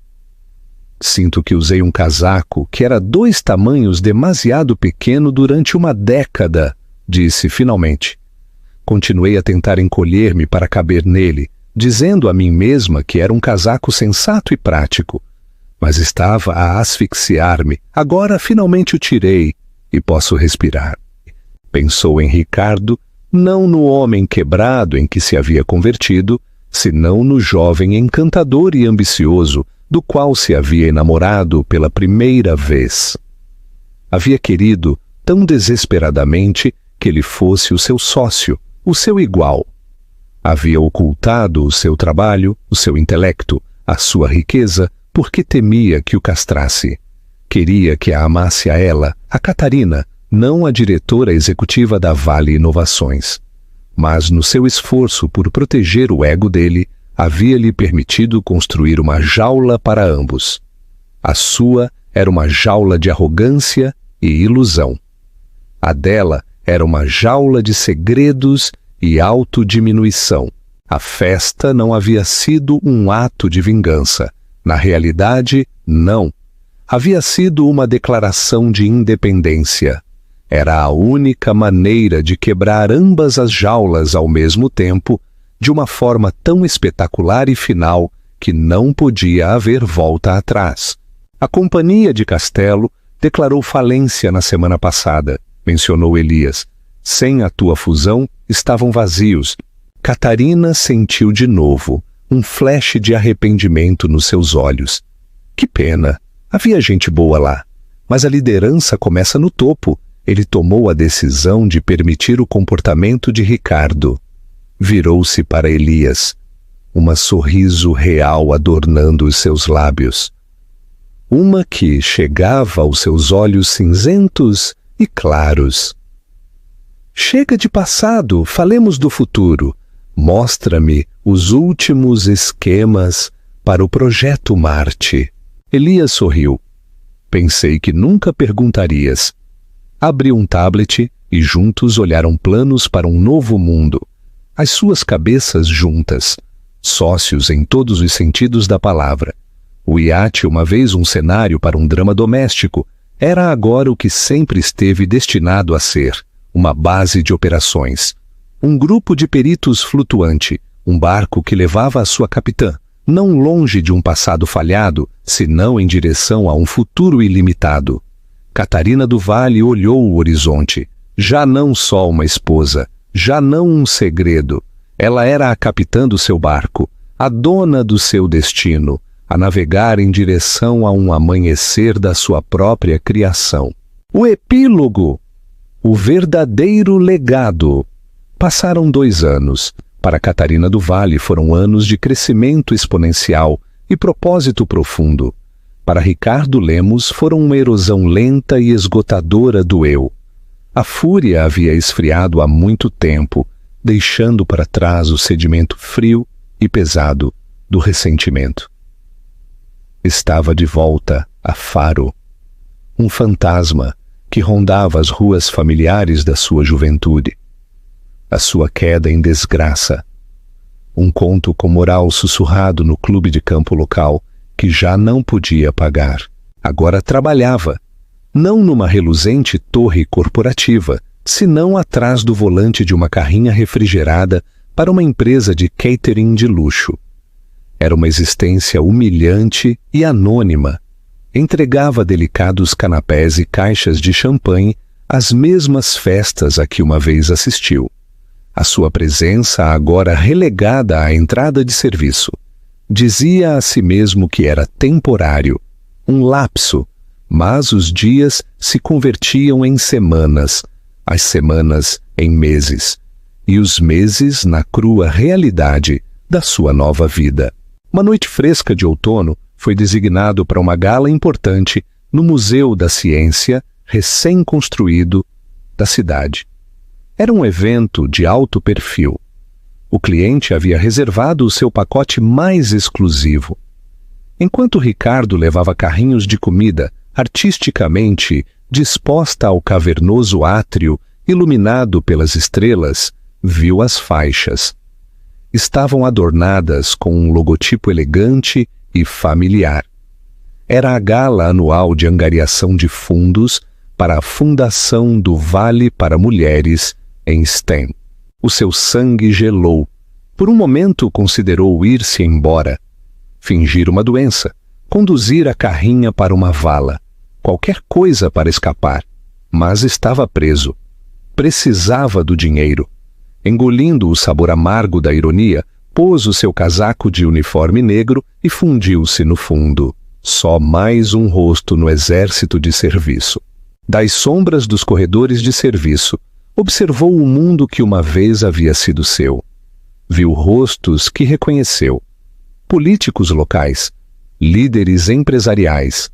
Sinto que usei um casaco que era 2 tamanhos demasiado pequeno durante uma década, disse finalmente. Continuei a tentar encolher-me para caber nele, dizendo a mim mesma que era um casaco sensato e prático. Mas estava a asfixiar-me. Agora finalmente o tirei e posso respirar. Pensou em Ricardo, não no homem quebrado em que se havia convertido, senão no jovem encantador e ambicioso do qual se havia enamorado pela primeira vez. Havia querido tão desesperadamente que ele fosse o seu sócio, o seu igual. Havia ocultado o seu trabalho, o seu intelecto, a sua riqueza, porque temia que o castrasse. Queria que a amasse a ela, a Catarina, não a diretora executiva da Vale Inovações. Mas no seu esforço por proteger o ego dele, havia-lhe permitido construir uma jaula para ambos. A sua era uma jaula de arrogância e ilusão. A dela era uma jaula de segredos e autodiminuição. A festa não havia sido um ato de vingança. Na realidade, não. Havia sido uma declaração de independência. Era a única maneira de quebrar ambas as jaulas ao mesmo tempo, de uma forma tão espetacular e final que não podia haver volta atrás. A Companhia de Castelo declarou falência na semana passada, mencionou Elias. Sem a tua fusão, estavam vazios. Catarina sentiu de novo um flash de arrependimento nos seus olhos. Que pena, havia gente boa lá, mas a liderança começa no topo. Ele tomou a decisão de permitir o comportamento de Ricardo. Virou-se para Elias, sorriso real adornando os seus lábios. Uma que chegava aos seus olhos cinzentos e claros. Chega de passado, falemos do futuro. Mostra-me os últimos esquemas para o Projeto Marte. Elias sorriu. Pensei que nunca perguntarias. Abriu um tablet e juntos olharam planos para um novo mundo. As suas cabeças juntas, sócios em todos os sentidos da palavra. O iate, uma vez um cenário para um drama doméstico, era agora o que sempre esteve destinado a ser, uma base de operações. Um grupo de peritos flutuante, um barco que levava a sua capitã, não longe de um passado falhado, senão em direção a um futuro ilimitado. Catarina do Vale olhou o horizonte, já não só uma esposa, já não um segredo. Ela era a capitã do seu barco, a dona do seu destino, a navegar em direção a um amanhecer da sua própria criação. O epílogo, o verdadeiro legado. Passaram 2 anos. Para Catarina do Vale foram anos de crescimento exponencial e propósito profundo. Para Ricardo Lemos foram uma erosão lenta e esgotadora do eu. A fúria havia esfriado há muito tempo, deixando para trás o sedimento frio e pesado do ressentimento. Estava de volta a Faro, um fantasma que rondava as ruas familiares da sua juventude. A sua queda em desgraça. Um conto com moral sussurrado no clube de campo local que já não podia pagar. Agora trabalhava, não numa reluzente torre corporativa, senão atrás do volante de uma carrinha refrigerada para uma empresa de catering de luxo. Era uma existência humilhante e anônima. Entregava delicados canapés e caixas de champanhe às mesmas festas a que uma vez assistiu. A sua presença agora relegada à entrada de serviço. Dizia a si mesmo que era temporário, um lapso, mas os dias se convertiam em semanas, as semanas em meses, e os meses na crua realidade da sua nova vida. Uma noite fresca de outono foi designado para uma gala importante no Museu da Ciência recém-construído da cidade. Era um evento de alto perfil. O cliente havia reservado o seu pacote mais exclusivo. Enquanto Ricardo levava carrinhos de comida artisticamente disposta ao cavernoso átrio iluminado pelas estrelas, viu as faixas. Estavam adornadas com um logotipo elegante e familiar. Era a gala anual de angariação de fundos para a Fundação do Vale para Mulheres em STEM. O seu sangue gelou. Por um momento considerou ir-se embora, fingir uma doença, conduzir a carrinha para uma vala, qualquer coisa para escapar, mas estava preso. Precisava do dinheiro. Engolindo o sabor amargo da ironia, pôs o seu casaco de uniforme negro e fundiu-se no fundo. Só mais um rosto no exército de serviço. Das sombras dos corredores de serviço, observou o mundo que uma vez havia sido seu. Viu rostos que reconheceu. Políticos locais, líderes empresariais.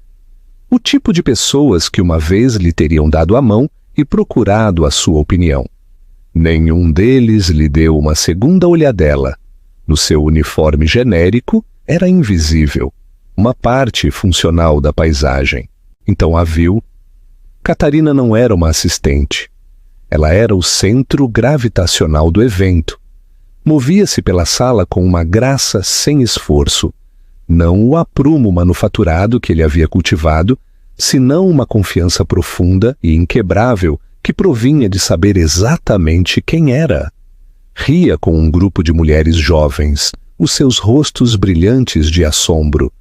O tipo de pessoas que uma vez lhe teriam dado a mão e procurado a sua opinião. Nenhum deles lhe deu uma segunda olhadela. No seu uniforme genérico, era invisível, uma parte funcional da paisagem. Então a viu. Catarina não era uma assistente. Ela era o centro gravitacional do evento. Movia-se pela sala com uma graça sem esforço. Não o aprumo manufaturado que ele havia cultivado, senão uma confiança profunda e inquebrável que provinha de saber exatamente quem era. Ria com um grupo de mulheres jovens, os seus rostos brilhantes de assombro.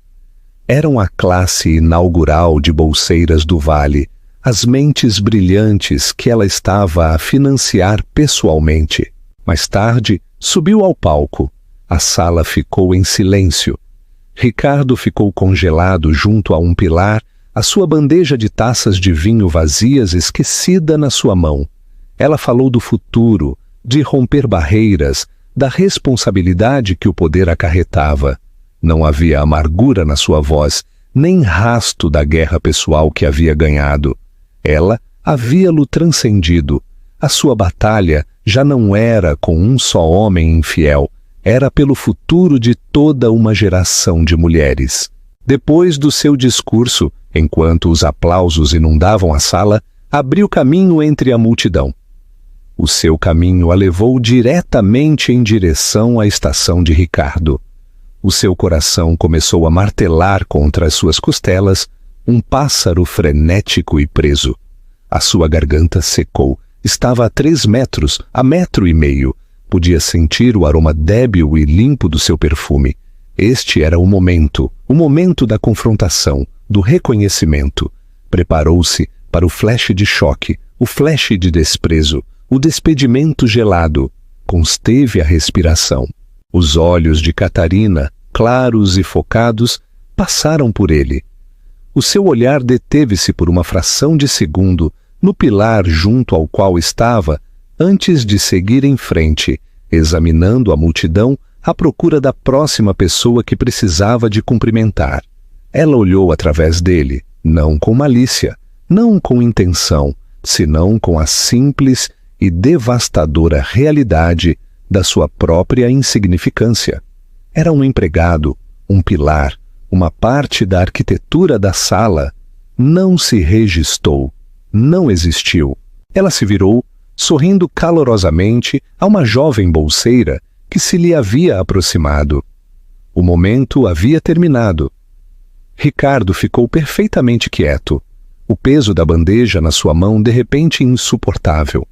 Eram a classe inaugural de bolseiras do Vale, as mentes brilhantes que ela estava a financiar pessoalmente. Mais tarde, subiu ao palco. A sala ficou em silêncio. Ricardo ficou congelado junto a um pilar, a sua bandeja de taças de vinho vazias esquecida na sua mão. Ela falou do futuro, de romper barreiras, da responsabilidade que o poder acarretava. Não havia amargura na sua voz, nem rasto da guerra pessoal que havia ganhado. Ela havia-lo transcendido. A sua batalha já não era com um só homem infiel, era pelo futuro de toda uma geração de mulheres. Depois do seu discurso, enquanto os aplausos inundavam a sala, abriu caminho entre a multidão. O seu caminho a levou diretamente em direção à estação de Ricardo. O seu coração começou a martelar contra as suas costelas, um pássaro frenético e preso. A sua garganta secou. Estava a 3 metros, a 1,5 metros. Podia sentir o aroma débil e limpo do seu perfume. Este era o momento da confrontação, do reconhecimento. Preparou-se para o flash de choque, o flash de desprezo, o despedimento gelado. Consteve a respiração. Os olhos de Catarina, claros e focados, passaram por ele. O seu olhar deteve-se por uma fração de segundo no pilar junto ao qual estava, antes de seguir em frente, examinando a multidão à procura da próxima pessoa que precisava de cumprimentar. Ela olhou através dele, não com malícia, não com intenção, senão com a simples e devastadora realidade da sua própria insignificância. Era um empregado, um pilar, uma parte da arquitetura da sala. Não se registou, não existiu. Ela se virou, sorrindo calorosamente a uma jovem bolseira que se lhe havia aproximado. O momento havia terminado. Ricardo ficou perfeitamente quieto, o peso da bandeja na sua mão de repente insuportável.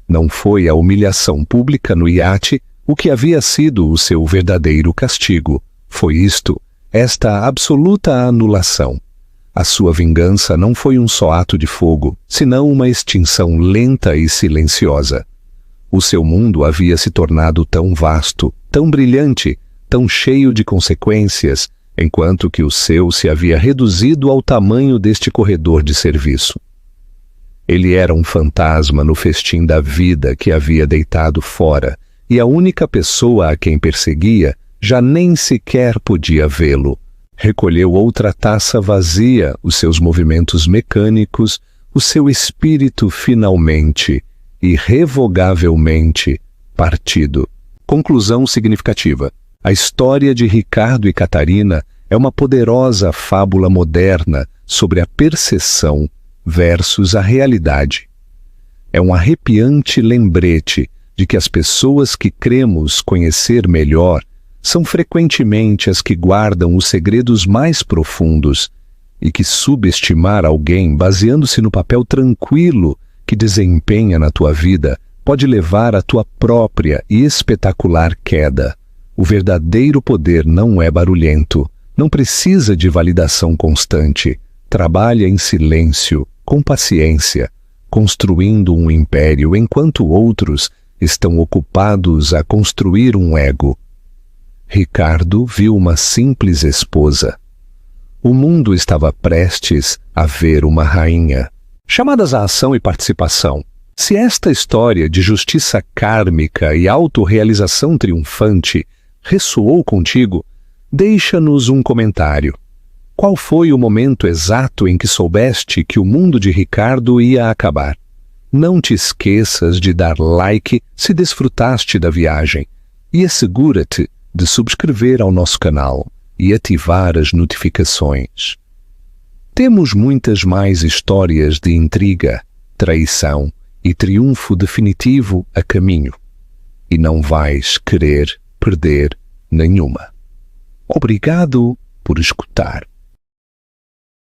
Não foi a humilhação pública no iate o que havia sido o seu verdadeiro castigo. Foi esta absoluta anulação. A sua vingança não foi um só ato de fogo, senão uma extinção lenta e silenciosa. O seu mundo havia se tornado tão vasto, tão brilhante, tão cheio de consequências, enquanto que o seu se havia reduzido ao tamanho deste corredor de serviço. Ele era um fantasma no festim da vida que havia deitado fora, e a única pessoa a quem perseguia já nem sequer podia vê-lo. Recolheu outra taça vazia, os seus movimentos mecânicos, o seu espírito finalmente, irrevogavelmente, partido. Conclusão significativa. A história de Ricardo e Catarina é uma poderosa fábula moderna sobre a percepção versus a realidade. É um arrepiante lembrete de que as pessoas que cremos conhecer melhor são frequentemente as que guardam os segredos mais profundos e que subestimar alguém baseando-se no papel tranquilo que desempenha na tua vida pode levar à tua própria e espetacular queda. O verdadeiro poder não é barulhento, não precisa de validação constante, trabalha em silêncio, com paciência, construindo um império enquanto outros estão ocupados a construir um ego. Ricardo viu uma simples esposa. O mundo estava prestes a ver uma rainha. Chamadas à ação e participação. Se esta história de justiça kármica e autorrealização triunfante ressoou contigo, deixa-nos um comentário. Qual foi o momento exato em que soubeste que o mundo de Ricardo ia acabar? Não te esqueças de dar like se desfrutaste da viagem e assegura-te de subscrever ao nosso canal e ativar as notificações. Temos muitas mais histórias de intriga, traição e triunfo definitivo a caminho, e não vais querer perder nenhuma. Obrigado por escutar.